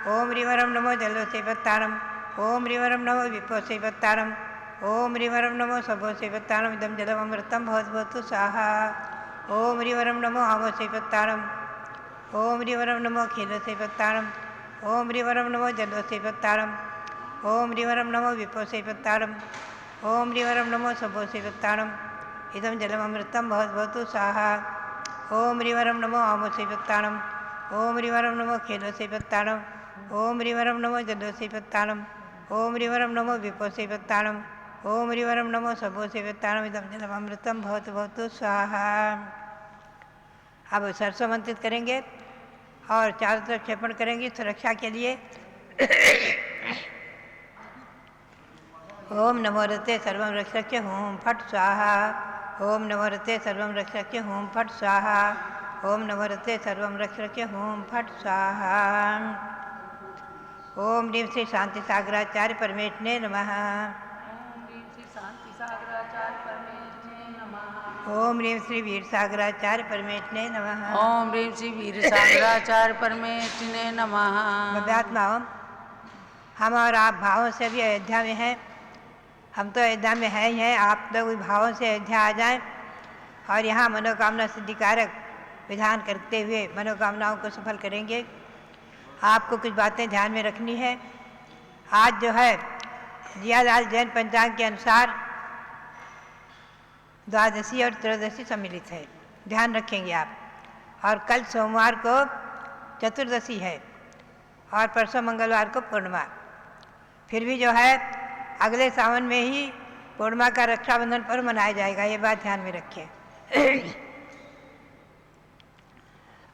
ओम ह्रीवरम नमो जलोसेवत्तारम ओम ह्रीवरम नमो विपोसेवत्तारम ओम ह्रीवरम नमो सबोसेवत्तारम इदं जलममृतं भवतु स्वाहा ओम ह्रीवरम नमो आमोसेवत्तारम ओम ह्रीवरम नमो खीलोसेवत्तारम ओम ह्रीवरम नमो जलोसेवत्तारम ओम ह्रीवरम नमो विपोसेवत्तारम ओम ह्रीवरम नमो सबोसेवत्तारम इदं जलममृतं भवतु स्वाहा ओम ह्रीवरम नमो आमोसेवत्तारम ओम ह्रीवरम नमो खीलोसेवत्तारम ओम ह्रीवरम नमो जलोसेवत्तारम ओम ह्रीवरम नमो विपोसेवत्तारम ओम ह्रीवरम नमो सबोसेवत्तारम इदं जलममृतं भवतु स्वाहा। अब सरसों मंत्रित करेंगे और चारों तरफ क्षेपण करेंगे सुरक्षा के लिए। ओम नमो रते सर्वं रक्षस्य हूं फट स्वाहा ओम नमो रते सर्वं रक्षस्य हूं फट स्वाहा ओम नमो रते सर्वं रक्षस्य हूं फट स्वाहा। ओम ह्रीं श्री शांति सागराचार्य परमेश्वरे नमः ओम ह्रीं श्री वीर सागराचार्य परमेश्वरे नमः ओम ह्रीं श्री वीर सागराचार्य परमेश्वरे नमः। भव्यात्माओं, हम और आप भावों से भी अयोध्या में हैं। हम तो अयोध्या में हैं ही हैं, आप लोग भी भावों से अयोध्या आ जाएं और यहाँ मनोकामना सिद्धिकारक विधान करते हुए मनोकामनाओं को सफल करेंगे। आपको कुछ बातें ध्यान में रखनी है। आज जो है जियालाल जैन पंचांग के अनुसार द्वादशी और त्रयोदशी सम्मिलित है, ध्यान रखेंगे आप। और कल सोमवार को चतुर्दशी है और परसों मंगलवार को पूर्णिमा। फिर भी जो है अगले सावन में ही पूर्णिमा का रक्षाबंधन पर्व मनाया जाएगा, ये बात ध्यान में रखें।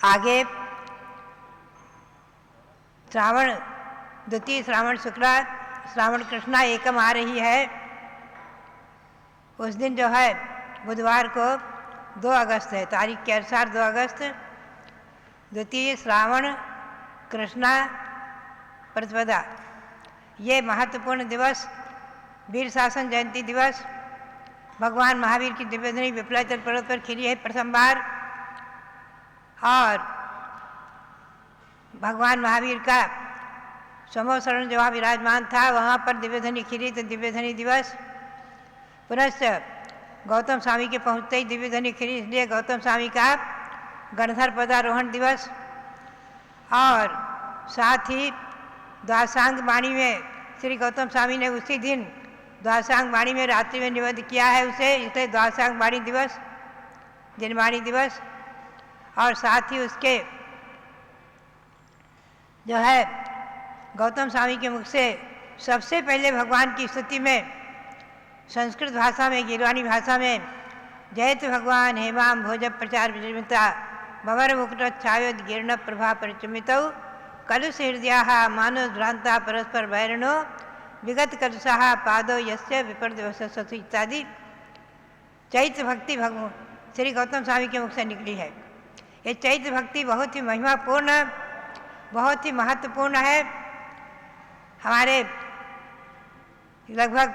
आगे श्रावण द्वितीय श्रावण शुक्ला श्रावण कृष्णा एकम आ रही है। उस दिन जो है बुधवार को 2 अगस्त है, तारीख के अनुसार 2 अगस्त द्वितीय श्रावण कृष्णा प्रतिपदा। ये महत्वपूर्ण दिवस वीर शासन जयंती दिवस, भगवान महावीर की दिव्यधनी विप्लाचल पर्वत पर खिली है प्रथम बार। और भगवान महावीर का समोसरण जहाँ विराजमान था वहाँ पर दिव्यधनी खिली, तो दिव्यधनी दिवस। पुनश्च गौतम स्वामी के पहुँचते ही दिव्यधनी खिली, इसलिए गौतम स्वामी का गणधर पदारोहण दिवस। और साथ ही द्वासांग वाणी में श्री गौतम स्वामी ने उसी दिन द्वासांग वाणी में रात्रि में निवेद किया है उसे, इसलिए द्वासांग वाणी दिवस, दिनवाणी दिवस। और साथ ही उसके जो है गौतम स्वामी के मुख से सबसे पहले भगवान की स्तुति में संस्कृत भाषा में, गिरवाणी भाषा में जयत भगवान हेमाम भोज प्रचार विजमिता भवर मुकुटच्छायोद गिर्ण प्रभा परिचमितौ कलुष हृदया मानो भ्रांता परस्पर वैरणो विगत कलुषा पादो यस्य विपर्दिवसु इत्यादि चैत्र भक्ति भगवान श्री गौतम स्वामी के मुख से निकली है। ये चैत्र भक्ति बहुत ही महिमापूर्ण, बहुत ही महत्वपूर्ण है। हमारे लगभग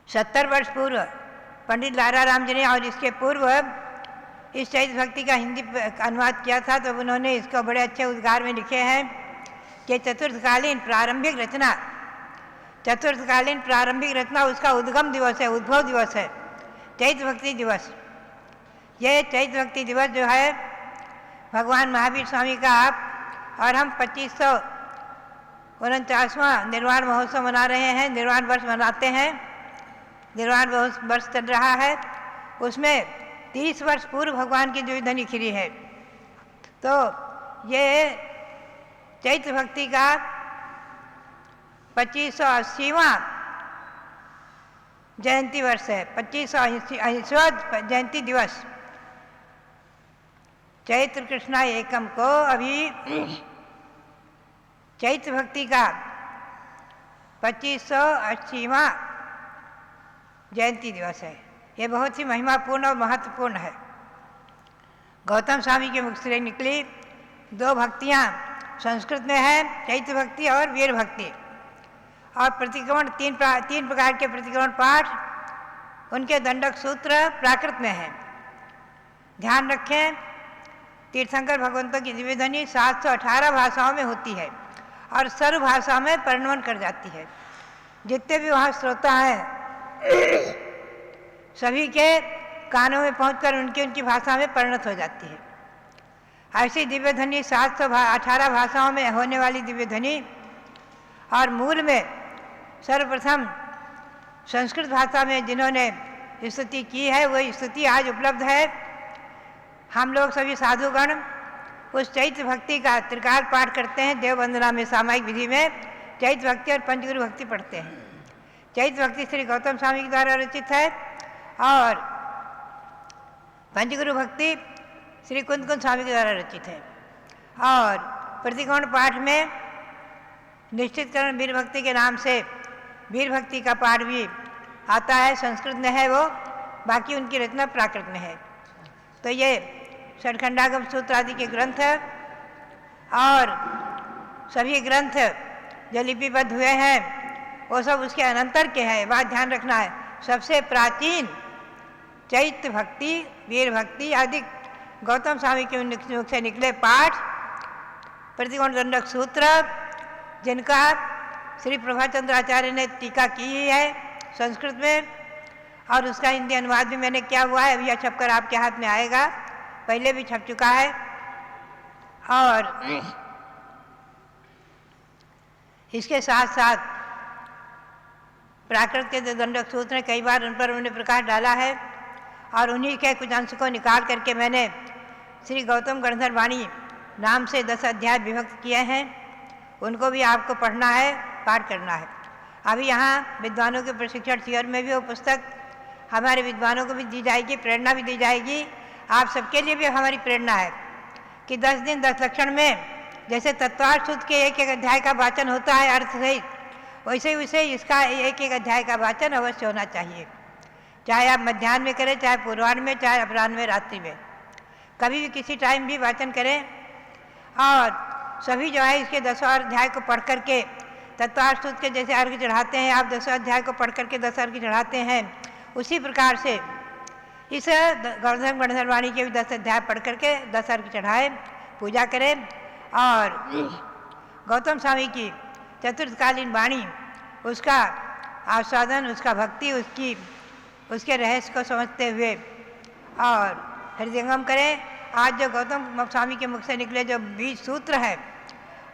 70 वर्ष पूर्व पंडित लारा राम जी ने, और इसके पूर्व इस चैत्र भक्ति का हिंदी अनुवाद किया था, तो उन्होंने इसको बड़े अच्छे उद्गार में लिखे हैं कि चतुर्थकालीन प्रारंभिक रचना, चतुर्थकालीन प्रारंभिक रचना उसका उद्गम दिवस है, उद्भव दिवस है चैत्र भक्ति दिवस। ये चैत्र भक्ति दिवस जो है भगवान महावीर स्वामी का और हम 2549वां निर्वाण महोत्सव मना रहे हैं, निर्वाण वर्ष मनाते हैं, निर्वाण वर्ष चल रहा है। उसमें 30 वर्ष पूर्व भगवान की दिव्यधनी खिली है। तो ये चैत्र भक्ति का 2580वां जयंती वर्ष है, 2580वां जयंती दिवस। चैत्र कृष्णा एकम को अभी चैत्र भक्ति का 2580वां जयंती दिवस है। ये बहुत ही महिमापूर्ण और महत्वपूर्ण है। गौतम स्वामी के मुख से निकली 2 भक्तियाँ संस्कृत में है, चैत्र भक्ति और वीर भक्ति। और प्रतिक्रमण 3 प्रकार के प्रतिक्रमण पाठ, उनके दंडक सूत्र प्राकृत में हैं। ध्यान रखें, तीर्थंकर भगवंतों की दिव्य ध्वनि 718 भाषाओं में होती है और सर्व भाषा में परिणमन कर जाती है। जितने भी वहाँ श्रोता हैं सभी के कानों में पहुंचकर उनकी उनकी भाषा में परिणत हो जाती है। ऐसी दिव्य ध्वनि 718 भाषाओं में होने वाली दिव्य ध्वनि और मूल में सर्वप्रथम संस्कृत भाषा में जिन्होंने स्तुति की है वही स्तुति आज उपलब्ध है। हम लोग सभी साधुगण उस चैत्र भक्ति का त्रिकाल पाठ करते हैं। देव वंदना में सामायिक विधि में चैत्र भक्ति और पंचगुरु भक्ति पढ़ते हैं। चैत्र भक्ति श्री गौतम स्वामी के द्वारा रचित है और पंचगुरु भक्ति श्री कुंद कुंद स्वामी के द्वारा रचित है। और प्रतिकोण पाठ में निश्चितकरण वीर भक्ति के नाम से वीर भक्ति का पाठ भी आता है। संस्कृत में है वो, बाकी उनकी रचना प्राकृत में है। तो ये षटखंडागम सूत्र आदि के ग्रंथ और सभी ग्रंथ जो लिपिबद्ध हुए हैं वो सब उसके अनंतर के हैं। बात ध्यान रखना है, सबसे प्राचीन चैत्र भक्ति वीर भक्ति आदि गौतम स्वामी के मुख से निकले पाठ प्रतिकोण दंडक सूत्र जिनका श्री प्रभाचंद्र आचार्य ने टीका की है संस्कृत में और उसका हिंदी अनुवाद भी मैंने किया हुआ है। अभी यह छपकर आपके हाथ में आएगा, पहले भी छप चुका है। और इसके साथ साथ प्राकृत के दंडक सूत्र कई बार उन पर उन्होंने प्रकाश डाला है और उन्हीं के कुछ अंश को निकाल करके मैंने श्री गौतम गणधर वाणी नाम से 10 अध्याय विभक्त किए हैं। उनको भी आपको पढ़ना है, पाठ करना है। अभी यहाँ विद्वानों के प्रशिक्षण शिविर में भी वो पुस्तक हमारे विद्वानों को भी दी जाएगी, प्रेरणा भी दी जाएगी। आप सबके लिए भी हमारी प्रेरणा है कि 10 दिन 10 लक्षण में जैसे तत्वार्थ सूत्र के एक एक अध्याय का वाचन होता है अर्थ सहित, वैसे वैसे इसका एक एक अध्याय का वाचन अवश्य होना चाहिए। चाहे आप मध्याह्न में करें, चाहे पूर्वाह्न में, चाहे अपराह्न में, रात्रि में, कभी भी किसी टाइम भी वाचन करें। और सभी जो है इसके 10 अध्याय को पढ़ करके तत्वार्थ सूत्र के जैसे अर्घ्य चढ़ाते हैं आप 10 अध्याय को पढ़ करके 10 अर्घ्य चढ़ाते हैं, उसी प्रकार से इस गौतम गणधर वाणी के भी 10 अध्याय पढ़ करके 10 अर्घ्य चढ़ाएं, पूजा करें। और गौतम स्वामी की चतुर्थकालीन वाणी उसका आस्वादन, उसका भक्ति, उसके रहस्य को समझते हुए और हृदयंगम करें। आज जो गौतम स्वामी के मुख से निकले जो 20 सूत्र है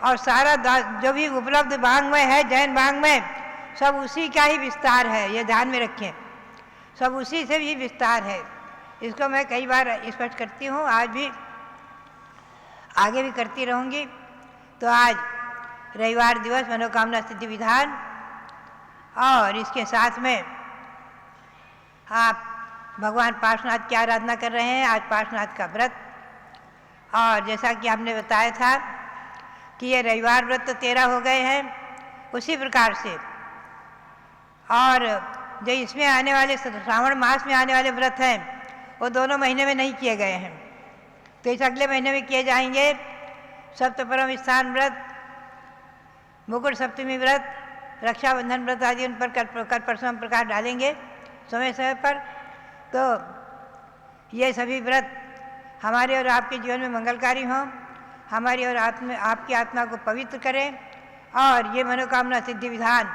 और सारा जो भी उपलब्ध भाग में है जैन भाग में सब उसी का ही विस्तार है, ये ध्यान में रखें, सब उसी से भी विस्तार है। इसको मैं कई बार स्पष्ट करती हूँ, आज भी आगे भी करती रहूँगी। तो आज रविवार दिवस मनोकामना सिद्धि विधान और इसके साथ में आप भगवान पार्श्वनाथ की आराधना कर रहे हैं। आज पार्श्वनाथ का व्रत, और जैसा कि हमने बताया था कि ये रविवार व्रत तो 13 हो गए हैं, उसी प्रकार से और जो इसमें आने वाले श्रावण मास में आने वाले व्रत हैं वो दोनों महीने में नहीं किए गए हैं, तो इस अगले महीने में किए जाएंगे। सप्तपरम स्थान व्रत, मुकुट सप्तमी व्रत, रक्षाबंधन व्रत आदि उन पर कल परसों हम प्रकाश डालेंगे समय समय पर। तो ये सभी व्रत हमारे और आपके जीवन में मंगलकारी हों, हमारी और आपकी आत्मा को पवित्र करें और ये मनोकामना सिद्धि विधान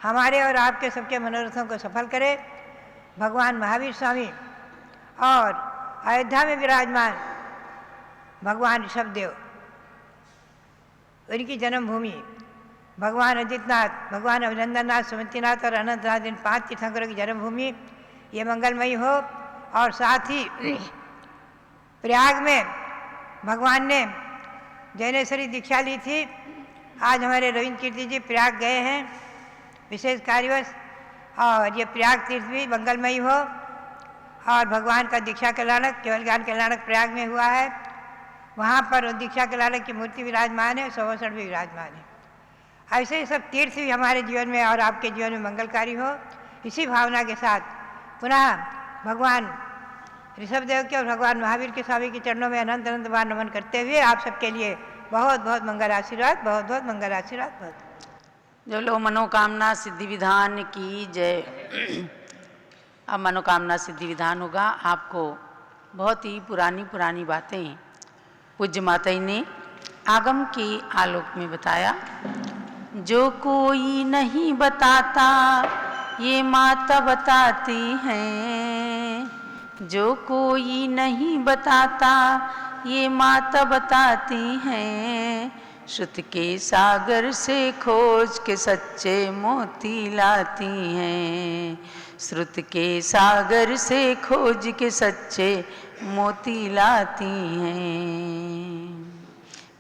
हमारे और आपके सबके मनोरथों को सफल करे। भगवान महावीर स्वामी और अयोध्या में विराजमान भगवान ऋषभदेव, उनकी जन्मभूमि भगवान अजितनाथ, भगवान अभिनंदननाथ, सुमतिनाथ और अनंतनाथ, इन 5 तीर्थंकरों की जन्मभूमि ये मंगलमयी हो। और साथ ही प्रयाग में भगवान ने जैनेश्वरी दीक्षा ली थी। आज हमारे रविंद्र कीर्ति जी प्रयाग गए हैं विशेष कार्यवश, और ये प्रयाग तीर्थ भी मंगलमयी हो और भगवान का दीक्षा कल्याणक, केवल ज्ञान कल्याणक प्रयाग में हुआ है। वहाँ पर दीक्षा कल्याणक की मूर्ति विराजमान है, सवसण भी विराजमान है। ऐसे ही सब तीर्थ भी हमारे जीवन में और आपके जीवन में मंगलकारी हो। इसी भावना के साथ पुनः भगवान ऋषभदेव के और भगवान महावीर के स्वामी के चरणों में अनंत अनंत बार नमन करते हुए आप सबके लिए बहुत बहुत मंगल आशीर्वाद, बहुत बहुत मंगल आशीर्वाद। बहुत जो लोग मनोकामना सिद्धि विधान की जय। अब मनोकामना सिद्धि विधान होगा। आपको बहुत ही पुरानी बातें पूज्य माता जी ने आगम के आलोक में बताया, जो कोई नहीं बताता ये माता बताती हैं, जो कोई नहीं बताता ये माता बताती हैं, श्रुत के सागर से खोज के सच्चे मोती लाती हैं, श्रुत के सागर से खोज के सच्चे मोती लाती हैं।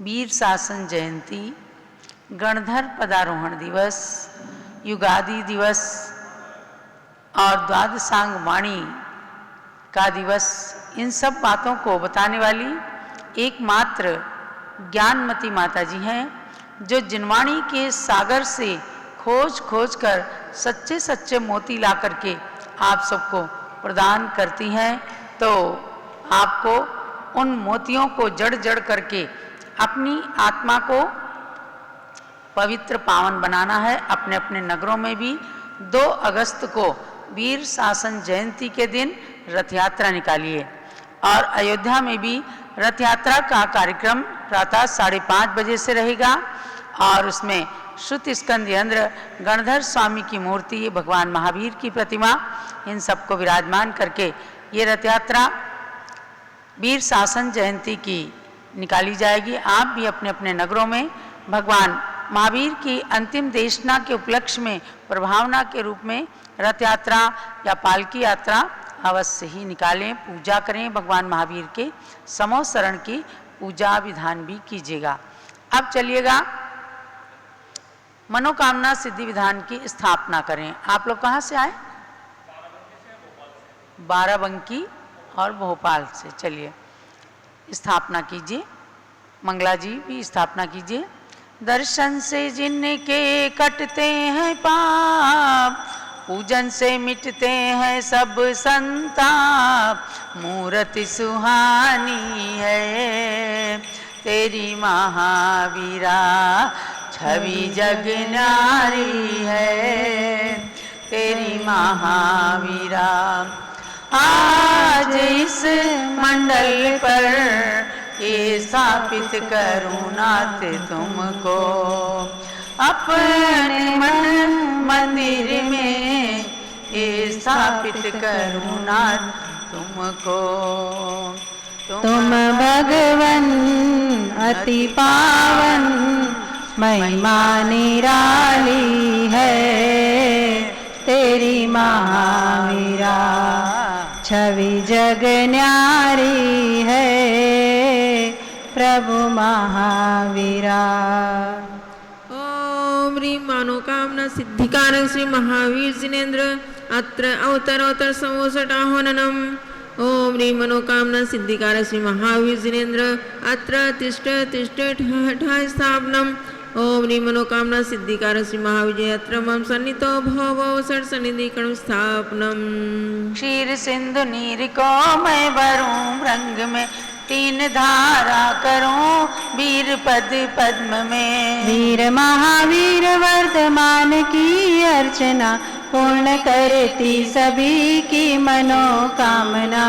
वीर शासन जयंती, गणधर पदारोहण दिवस, युगादि दिवस और द्वादशांग वाणी का दिवस, इन सब बातों को बताने वाली एकमात्र ज्ञानमती माता जी हैं, जो जिनवाणी के सागर से खोज खोज कर सच्चे सच्चे मोती ला करके आप सबको प्रदान करती हैं। तो आपको उन मोतियों को जड़ जड़ करके अपनी आत्मा को पवित्र पावन बनाना है। अपने अपने नगरों में भी 2 अगस्त को वीर शासन जयंती के दिन रथ यात्रा निकालिए और अयोध्या में भी रथ यात्रा का कार्यक्रम प्रातः 5:30 बजे से रहेगा और उसमें श्रुत स्कंद यंत्र, गणधर स्वामी की मूर्ति, भगवान महावीर की प्रतिमा, इन सबको विराजमान करके ये रथ यात्रा वीर शासन जयंती की निकाली जाएगी। आप भी अपने अपने नगरों में भगवान महावीर की अंतिम देशना के उपलक्ष्य में प्रभावना के रूप में रथ यात्रा या पालकी यात्रा अवश्य ही निकालें, पूजा करें। भगवान महावीर के समो शरण की पूजा विधान भी कीजिएगा। अब चलिएगा मनोकामना सिद्धि विधान की स्थापना करें। आप लोग कहाँ से आए? बाराबंकी और भोपाल से। चलिए स्थापना कीजिए। मंगला जी भी स्थापना कीजिए। दर्शन से जिनके कटते हैं पाप, पूजन से मिटते हैं सब संताप, मूर्ति सुहानी है तेरी महावीरा, छवि जग न्यारी है तेरी महावीरा। आज इस मंडल पर ये स्थापित करूं नाथ तुमको, अपने मन मंदिर में ये स्थापित करूं नाथ तुमको। तुम भगवन अति पावन, महिमा निराली है तेरी महावीरा, छवि जग न्यारी है प्रभु महावीरा। ओम ह्रीं मनोकामना सिद्धिकारक श्री महावीर जिनेन्द्र अत्र अवतरोत्तर समोसटाह्वाननम्। ओम ह्रीं मनोकामना सिद्धिकारक श्री महावीर जिनेन्द्र अत्र तिष्ठ तिष्ठ ठः स्थापनम्। ओम ह्रीं मनोकामना सिद्धिकारक श्री महावीर अत्र मम सन्नितो भव षट् सन्निधिकरण स्थापनम्। क्षीर सिंधु नीर को मैं भरूं रंग में, 3 धारा करूं वीर पद पद्म में। वीर महावीर वर्धमान की अर्चना, पूर्ण करती सभी की मनोकामना।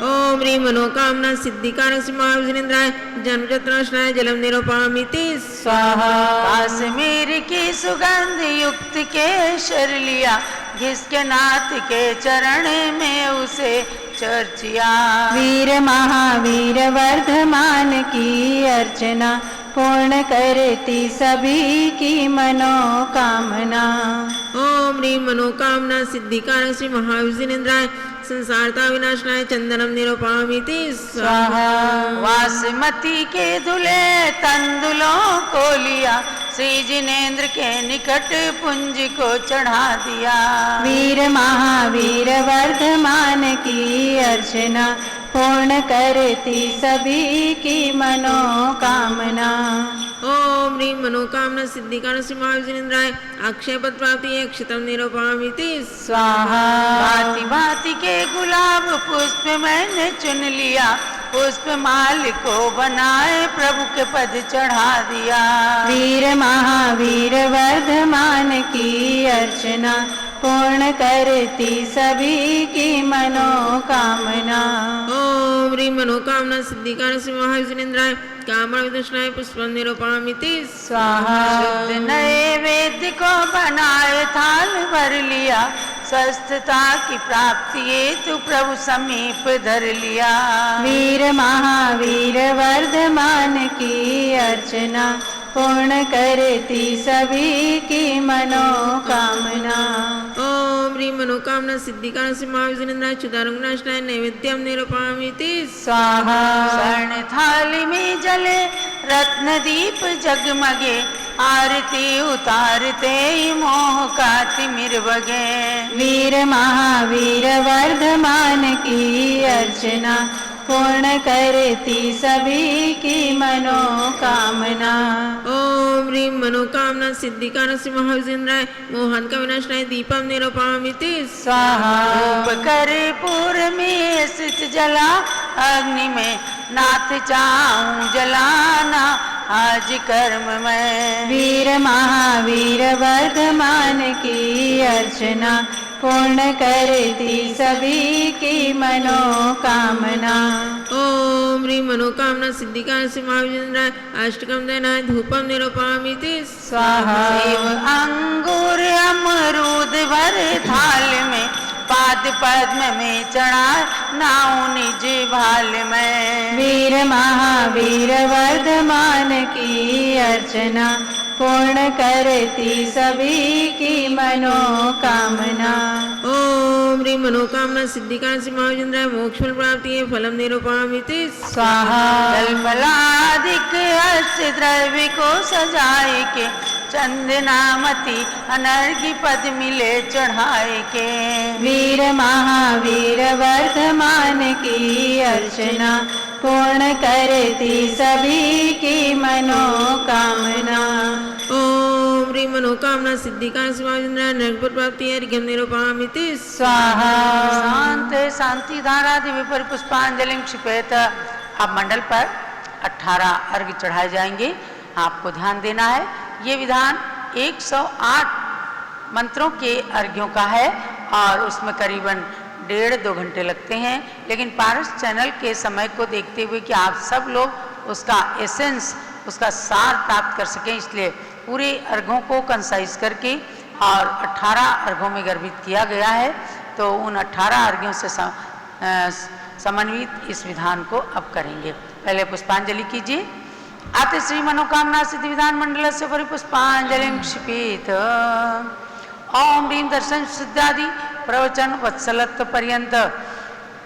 ओम ह्रीं मनोकामना सिद्धिकारक श्री महावीर जिनेन्द्राय जन्मचतुष्टाय जलम निरूपयामि स्वाहा। काश्मीर की सुगंध युक्त केशर लिया, जिसके नाथ के चरण में उसे चर्चिया। वीर महावीर वर्धमान की अर्चना, पूर्ण करती सभी की मनोकामना। ओम ह्रीं मनोकामना सिद्धिकारक श्री महावीर जिनेन्द्राय संसारता विनाशनाय चंदनम निरूपयामि स्वाहा। वासमती के धुले तंदुलों को लिया, श्री जिनेन्द्र के निकट पुंज को चढ़ा दिया। वीर महावीर वर्धमान की अर्चना, पूर्ण करती सभी की मनोकामना। ओम ह्रीं मनोकामना सिद्धिकारक श्री महावीर जिनेन्द्राय अक्षय पद प्राप्ति अक्षतम निरूपयामि स्वाहा। भांति भांति के गुलाब पुष्प मैंने चुन लिया, पुष्प माल को बनाए प्रभु के पद चढ़ा दिया। वीर महावीर वर्धमान की अर्चना, पूर्ण करती सभी की मनोकामना। ओम ह्रीं मनोकामना सिद्धिकार श्री महावीर जिनेन्द्राय कामविदुष्णाय पुष्पं निरूपयामि स्वाहा। शुद्ध नैवेद्य को बनाए थाल भर लिया, स्वस्थता की प्राप्ति हेतु प्रभु समीप धर लिया। वीर महावीर वर्धमान की अर्चना, पूर्ण करती सभी की मनोकामना। ओम ह्रीं मनोकामना सिद्धिकार श्री महावीर जिनेन्द्राय क्षुधारुग्णाशनाय नैवेद्यं निरूपयामि स्वाहा। स्वर्ण थाली में जले रत्न दीप जगमगे, आरती उतारते ही मोह का तिमिर बगे। वीर महावीर वर्धमान की अर्चना, पूर्ण करती सभी की मनोकामना। ओम ह्रीं मनोकामना सिद्धिकार श्री महावीर जिनेन्द्राय मोहन का विनाशनाय दीपं निरूपयामि स्वाहा। धूप कर्पूर में स्थित जला, अग्नि में नाथ चाहूं जलाना आज कर्म में। वीर महावीर वर्धमान की अर्चना, पूर्ण करती सभी की मनोकामना। ओम ह्रीं मनोकामना सिद्धिकार श्री महावीर जिनेन्द्राय अष्टकं दयनाय धूपं निरूपयामि स्वाहा। सेब अंगूर अमरूद भर थाल में, पाद पद्म में चढ़ा नाऊ निज भाल में। वीर महावीर वर्धमान की अर्चना, पूर्ण करती सभी की मनोकामना। ओम ह्रीं मनोकामना सिद्धिकार श्री महावीर जिनेन्द्राय मोक्ष फल प्राप्ति फलम निरूपयामि स्वाहा। जलफलादिक अष्ट द्रव्य को सजाए के, चंदनामती अनर्घ्य पद मिले चढ़ाए के। वीर महावीर वर्धमान की अर्चना, पूर्ण करती सभी की मनोकामना। ओम ह्रीं मनोकामना सिद्धिकार श्री महावीर जिनेन्द्राय नरक प्राप्ति अर्घ्यं निरूपयामि स्वाहा। शांत शांति धारा दिव्य पर पुष्पांजलि क्षिपेत। अब मंडल पर 18 अर्घ्य चढ़ाए जाएंगे, आपको ध्यान देना है। ये विधान 108 मंत्रों के अर्घ्यों का है और उसमें करीबन 1.5-2 घंटे लगते हैं, लेकिन पारस चैनल के समय को देखते हुए कि आप सब लोग उसका एसेंस, उसका सार प्राप्त कर सकें, इसलिए पूरे अर्घों को कंसाइज करके और 18 अर्घों में गर्भित किया गया है। तो उन 18 अर्घ्यों से समन्वित इस विधान को अब करेंगे। पहले पुष्पांजलि कीजिए। आते श्री मनोकामना सिद्धि विधान मंडल से परिपुष्पांजलि क्षिपेत। ओम ह्रीं दर्शन सिद्धादि प्रवचन वत्सलत्व पर्यंत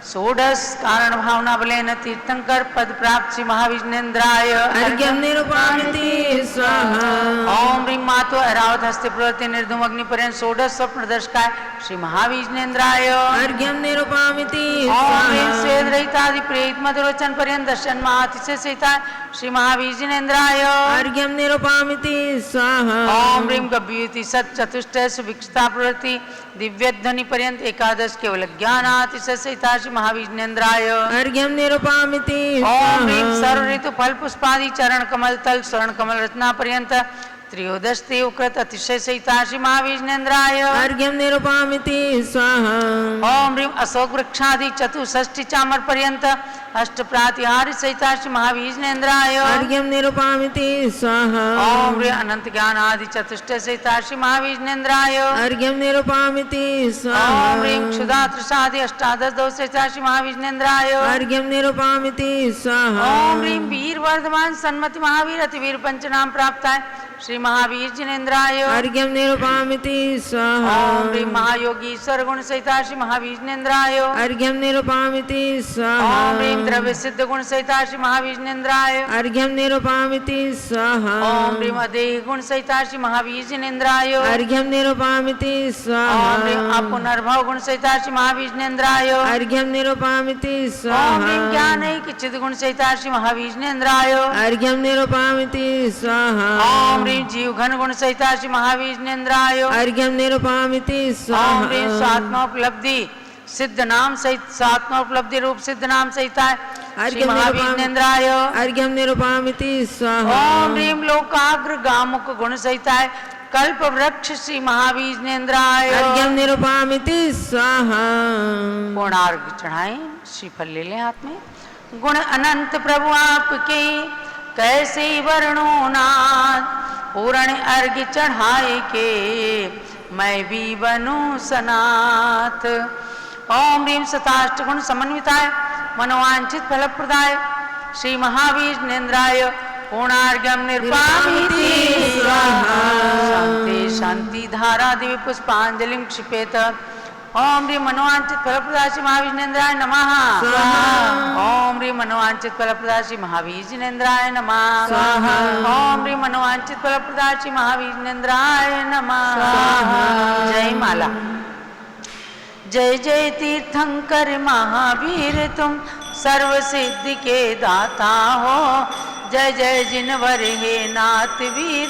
षोडश कारण भावना बलेन तीर्थंकर पद प्राप्त श्री महावीर जिनेन्द्राय अर्घ्यं निरूपयामि स्वाहा। ओम ह्रीं मातो ऐरावत हस्ते प्रवृत्ति निर्धूम अग्नि पर्यंत षोडश स्वप्न दर्शकाय श्री महावीर जिनेन्द्राय अर्घ्यं निरूपयामि ओम ह्रीं स्वेद रहितादि प्रेत मधुरोचन पर्यंत दर्शन महातिशय सहिता श्री महावीर जिनेन्द्राय अर्घ्यं निरूपयामि स्वाहा। ओम ह्रीं गभ्युति सत चतुष्टय सुभिक्षता प्रवृत्ति दिव्य ध्वनि पर्यंत एकादश केवल ज्ञानातिशय सहिता श्री महावीर जिनेन्द्राय अर्घ्यं निरूपयामि ओम ह्रीं सर्व ऋतु फल पुष्पादि चरण कमल तल स्वर्ण कमल रचना पर्यंत त्रयोदश देवकृत अतिशय सहिता श्री महावीर जिनेन्द्राय अर्घ्यं निरूपयामि स्वाहा। ओम ह्रीं अशोक वृक्षादि चतुष्षष्टि चामर पर्यंत अष्ट प्रातिहार्य सहिता श्री महावीर जिनेन्द्राय अर्घ्यं निरूपयामि स्वाहा। ओम ह्रीं अनंत ज्ञान आदि चतुष्टय सहिता श्री महावीर जिनेन्द्राय अर्घ्यं निरूपयामि स्वाहा। ओम ह्रीं क्षुधा तृषादि अष्टादश दोष सहिता श्री महावीर जिनेन्द्राय अर्घ्यं निरूपयामि स्वाहा। ओम ह्रीं वीर वर्धमान सन्मति महावीर अतिवीर पंचनाम प्राप्त है श्री महावीर जिनेन्द्राय अर्घ्यं निरूपयामि स्वाहा। ओम ह्रीं महायोगी ईश्वर गुण सहिता श्री महावीर जिनेन्द्राय अर्घ्यं निरूपयामि स्वाहा। ओम ह्रीं द्रव्य सिद्ध गुण सहिता श्री महावीर जिनेन्द्राय अर्घ्यं निरूपयामि स्वाहा। ओम ह्रीं अदेह गुण सहिता श्री महावीर जिनेन्द्राय अर्घ्यं निरूपयामि स्वाहा। ओम ह्रीं अपुनर्भव गुण सहिता श्री महावीर जिनेन्द्राय अर्घ्यं निरूपयामि ओम ह्रीं स्वाहा। ज्ञान चिद गुण सहिता श्री महावीर जिनेन्द्राय अर्घ्यं निरूपयामि स्वाहा। ओम ह्रीं जीव घन गुण सहिता श्री महावीर जिनेन्द्राय अर्घ्यं निरूपयामि ओम ह्रीं स्वाहा। स्वात्मोपलब्धि सिद्ध नाम सहित स्वात्मोपलब्धि रूप सिद्ध नाम सहिता श्री अर्घ्यं महावीर जिनेन्द्राय अर्घ्यं निरूपयामि स्वाहा। ओम ह्रीं लोकाग्र गामुक गुण सहिता कल्प वृक्ष श्री महावीरेंद्राय अर्घ्यं निरूपयामि स्वाहा। पूर्णार्घ चढ़ाएं, श्रीफल ले लें हाथ में। गुण अनंत प्रभु आपके कैसे वर्णो नाथ, पूर्ण अर्घ चढ़ाए के मैं भी बनूं सनाथ। ओम ह्रीं सताष्ट गुण समन्विताय मनोवांछित फल प्रदाय श्री महावीरेंद्राय पूर्णार्घ्यं निर्वापयामि स्वाहा। शांति शांति धारा दिव्य पुष्पांजलिं क्षिपेत। ओम ह्रीं मनोवांछित फल प्रदाय श्री महावीरेंद्राय नमः स्वाहा। ओम ह्रीं मनोवांछित फल प्रदाय श्री महावीरेंद्राय नमः स्वाहा। ओम ह्रीं मनोवांछित फल प्रदाय श्री महावीरेंद्राय नमः स्वाहा। जय माला। जय जय तीर्थंकर महावीर तुम सर्व सिद्धि के दाता हो। जय जय जिनवर हे नाथ वीर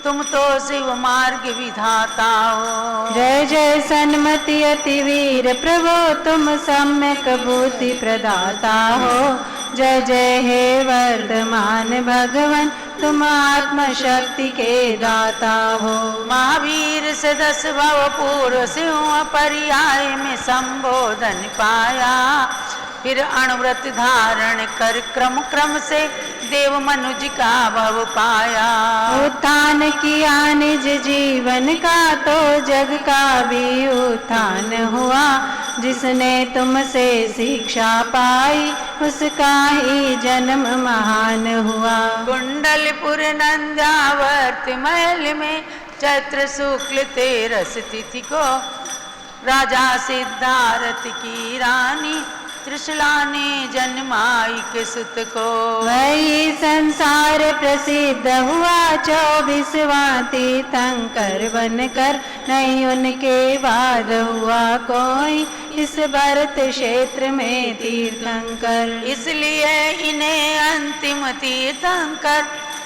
तुम तो शिव मार्ग विधाता हो। जय जय सन्मति अति वीर प्रभु तुम सम्यक बुद्धि प्रदाता हो। जय जय हे वर्धमान भगवान तुम आत्म शक्ति के दाता हो। महावीर से 10 भव पूर्व सिंह पर्याय में संबोधन पाया, फिर अणुव्रत धारण कर क्रम क्रम से देव मनुज का भव पाया। उत्थान किया निज जीवन का तो जग का भी उत्थान हुआ। जिसने तुमसे शिक्षा पाई उसका ही जन्म महान हुआ। कुंडलपुर नंद्यावर्त महल में चैत्र शुक्ल 13 तिथि को राजा सिद्धार्थ की रानी त्रिशला ने जन्माई के सुत को। वही संसार प्रसिद्ध हुआ 24वां तीर्थंकर बनकर। नहीं उनके बाद हुआ कोई इस भरत क्षेत्र में तीर्थंकर। इसलिए इन्हें अंतिम तीर्थंकर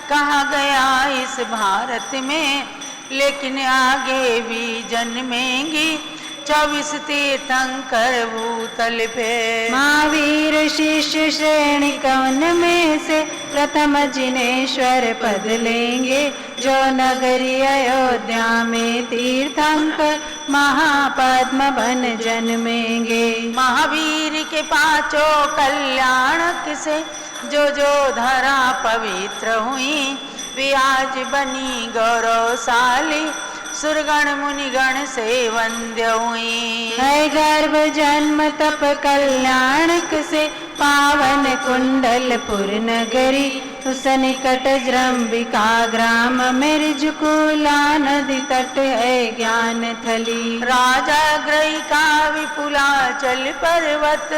कहा गया इस भारत में। लेकिन आगे भी जन्मेंगी 24 तीर्थंकर भूतल पे। महावीर शिष्य श्रेणी कौन में से प्रथम जिनेश्वर पद लेंगे। जो नगरी अयोध्या में तीर्थंकर महापद्म बन जन्मेंगे। महावीर के 5 कल्याणक से जो जो धरा पवित्र हुई वे आज बनी गौरवशाली सुरगण मुनिगण से वंद्य हुई। है गर्भ जन्म तप कल्याणक से पावन कुंडलपुर नगरी। उस निकट जृंबिका ग्राम मिर्जकुला नदी तट है ज्ञान थली। राजा ग्रही का विपुलाचल पर्वत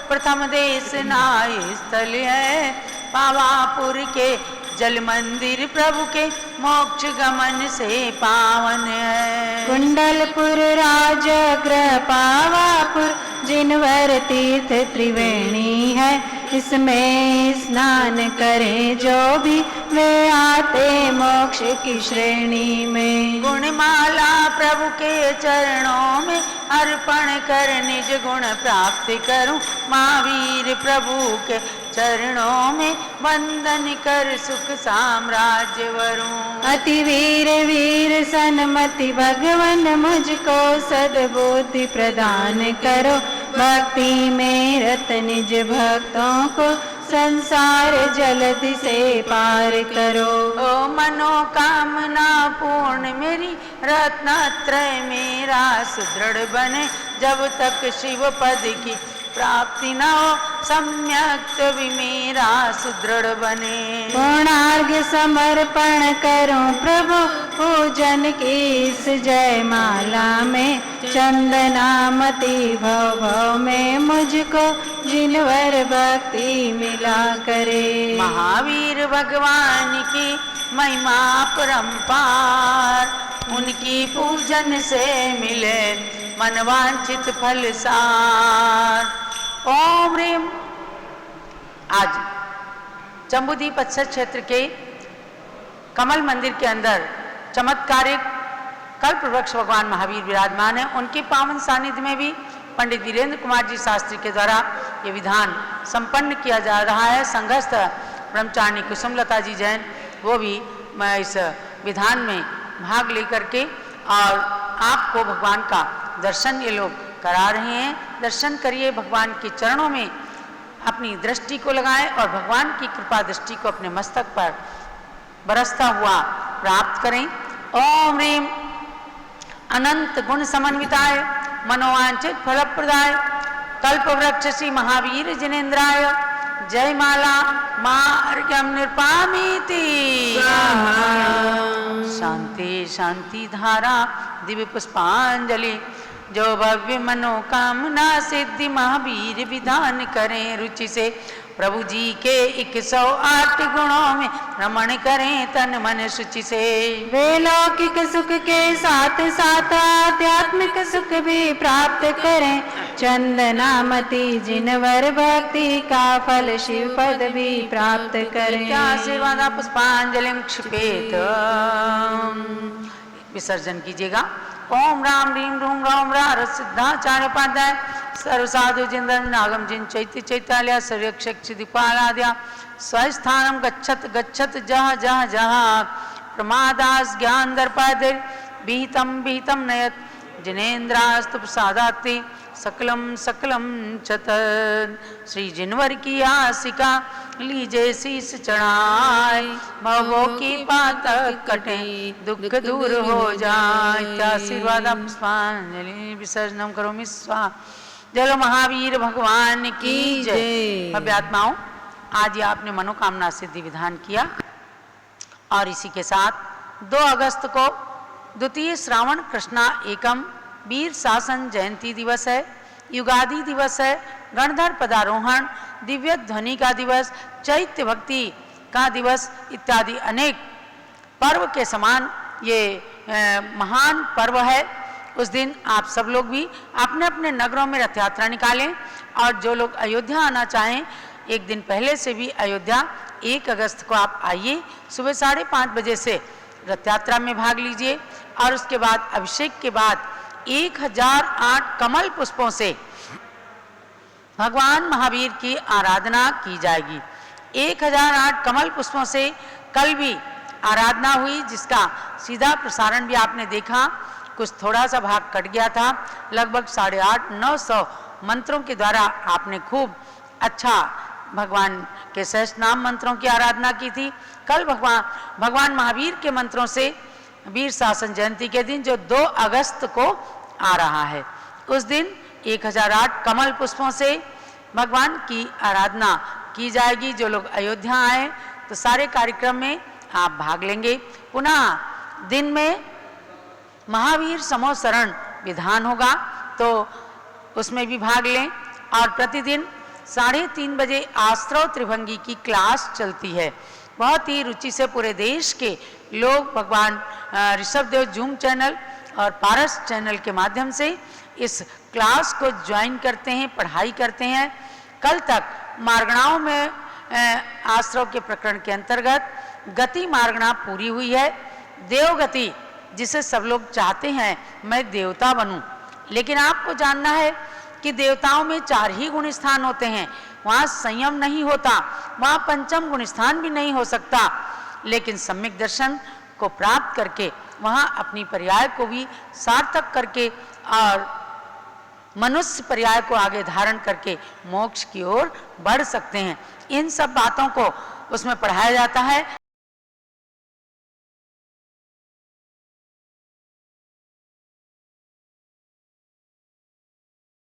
प्रथम देश नाय स्थल है। पावापुर के जल मंदिर प्रभु के मोक्ष गमन से पावन है। कुंडलपुर राजगृह पावापुर जिनवर तीर्थ त्रिवेणी है। इसमें स्नान करें जो भी वे आते मोक्ष की श्रेणी में। गुणमाला प्रभु के चरणों में अर्पण कर निज गुण प्राप्त करूं। महावीर प्रभु के चरणों में वंदन कर सुख साम्राज्य वरूं। अति वीर वीर सन्मति भगवन मुझको सद्बुद्धि प्रदान करो। भक्ति में रत निज भक्तों को संसार जल्दी से पार करो। ओ मनोकामना पूर्ण मेरी रत्नत्रय मेरा सुदृढ़ बने। जब तक शिव पद की प्राप्ति न हो सम्यक भी मेरा सुदृढ़ बने। पूर्णार्घ्य समर्पण करूं प्रभु पूजन की इस जयमाला में। चंदनामति भव भव में मुझको जिनवर भक्ति मिला करे। महावीर भगवान की महिमा परंपार उनकी पूजन से मिले मनवांचित फल सार। ओम ह्रीं। आज जम्बूद्वीप अक्षर क्षेत्र के कमल मंदिर के अंदर चमत्कारिक कल्प वृक्ष भगवान महावीर विराजमान है। उनके पावन सानिध्य में भी पंडित वीरेंद्र कुमार जी शास्त्री के द्वारा ये विधान संपन्न किया जा रहा है। संघस्थ ब्रह्मचारिणी कुसुमलता जी जैन वो भी इस विधान में भाग लेकर के और आपको भगवान का दर्शन ये लोग करा रहे हैं। दर्शन करिए, भगवान के चरणों में अपनी दृष्टि को लगाएं और भगवान की कृपा दृष्टि को अपने मस्तक पर बरसता हुआ प्राप्त करें। ओम ह्रीम अनंत गुण समन्विताय मनोवांछित फलप्रदाय कल्पवृक्ष श्री महावीर जिनेन्द्राय जय माला मार्गम निपामीति शांति शांति धारा दिव्य पुष्पांजलि जो भव्य मनोकामना सिद्धि महावीर विधान करें रुचि से प्रभु जी के 108 गुणों में रमण करें तन मन शुचि से। वे लौकिक सुख के साथ साथ आध्यात्मिक सुख भी प्राप्त करें। चंदनामती जिनवर भक्ति का फल शिव पद भी प्राप्त करें। क्या आशीर्वाद पुष्पांजलि क्षिपेत विसर्जन कीजिएगा। ओम राम ह्रीम रूम राम रा सिद्धाचार्य उपाध्याय सर्वसाधु जिंद्र नागम जिन चैत्य चैतालय सर्यक्षदिपालाद्या स्वस्थानम गच्छत गच्छत जह जह जह प्रमादास ज्ञान दर्पादिर विहितम विहितम नयत जिनेन्द्रास्तु प्रसादाति सकलम सकलम चत। श्री जिनवर की आसिका लीजे शीस चढ़ाए भवों की पातक कटे दुख दूर हो जाए। आशीर्वाद पुष्पांजलि विसर्जनम करोमि स्वाहा। जय महावीर भगवान की जय। भव्य आत्माओं, आज ये आपने मनोकामना सिद्धि विधान किया और इसी के साथ 2 अगस्त को द्वितीय श्रावण कृष्णा एकम वीर शासन जयंती दिवस है, युगादि दिवस है, गणधर पदारोहण, दिव्य ध्वनि का दिवस, चैत्य भक्ति का दिवस इत्यादि अनेक पर्व के समान ये महान पर्व है। उस दिन आप सब लोग भी अपने अपने नगरों में रथ यात्रा निकालें और जो लोग अयोध्या आना चाहें एक दिन पहले से भी अयोध्या 1 अगस्त को आप आइए। सुबह 5:30 बजे से रथ यात्रा में भाग लीजिए और उसके बाद अभिषेक के बाद 1008 कमल पुष्पों से भगवान महावीर की आराधना की जाएगी। 1008 कमल पुष्पों से कल भी आराधना हुई, जिसका सीधा प्रसारण भी आपने देखा। कुछ थोड़ा सा भाग कट गया था, लगभग 850-900 मंत्रों के द्वारा आपने खूब अच्छा भगवान के सहस्त्र नाम मंत्रों की आराधना की थी। कल भगवान महावीर के मंत्रों से वीर शासन जयंती के दिन जो 2 अगस्त को आ रहा है, उस दिन 1008 कमल पुष्पों से भगवान की आराधना की जाएगी। जो लोग अयोध्या आए तो सारे कार्यक्रम में आप भाग लेंगे। पुनः दिन में महावीर समोसरण विधान होगा तो उसमें भी भाग लें और प्रतिदिन 3:30 बजे आश्रव त्रिभंगी की क्लास चलती है। बहुत ही रुचि से पूरे देश के लोग भगवान ऋषभदेव जूम चैनल और पारस चैनल के माध्यम से इस क्लास को ज्वाइन करते हैं, पढ़ाई करते हैं। कल तक मार्गणाओं में आश्रव के प्रकरण के अंतर्गत गति मार्गणा पूरी हुई है। देवगति जिसे सब लोग चाहते हैं मैं देवता बनूं, लेकिन आपको जानना है कि देवताओं में 4 ही गुण स्थान होते हैं। वहाँ संयम नहीं होता, वहाँ पंचम गुण स्थान भी नहीं हो सकता। लेकिन सम्यक दर्शन को प्राप्त करके वहाँ अपनी पर्याय को भी सार्थक करके और मनुष्य पर्याय को आगे धारण करके मोक्ष की ओर बढ़ सकते हैं। इन सब बातों को उसमें पढ़ाया जाता है।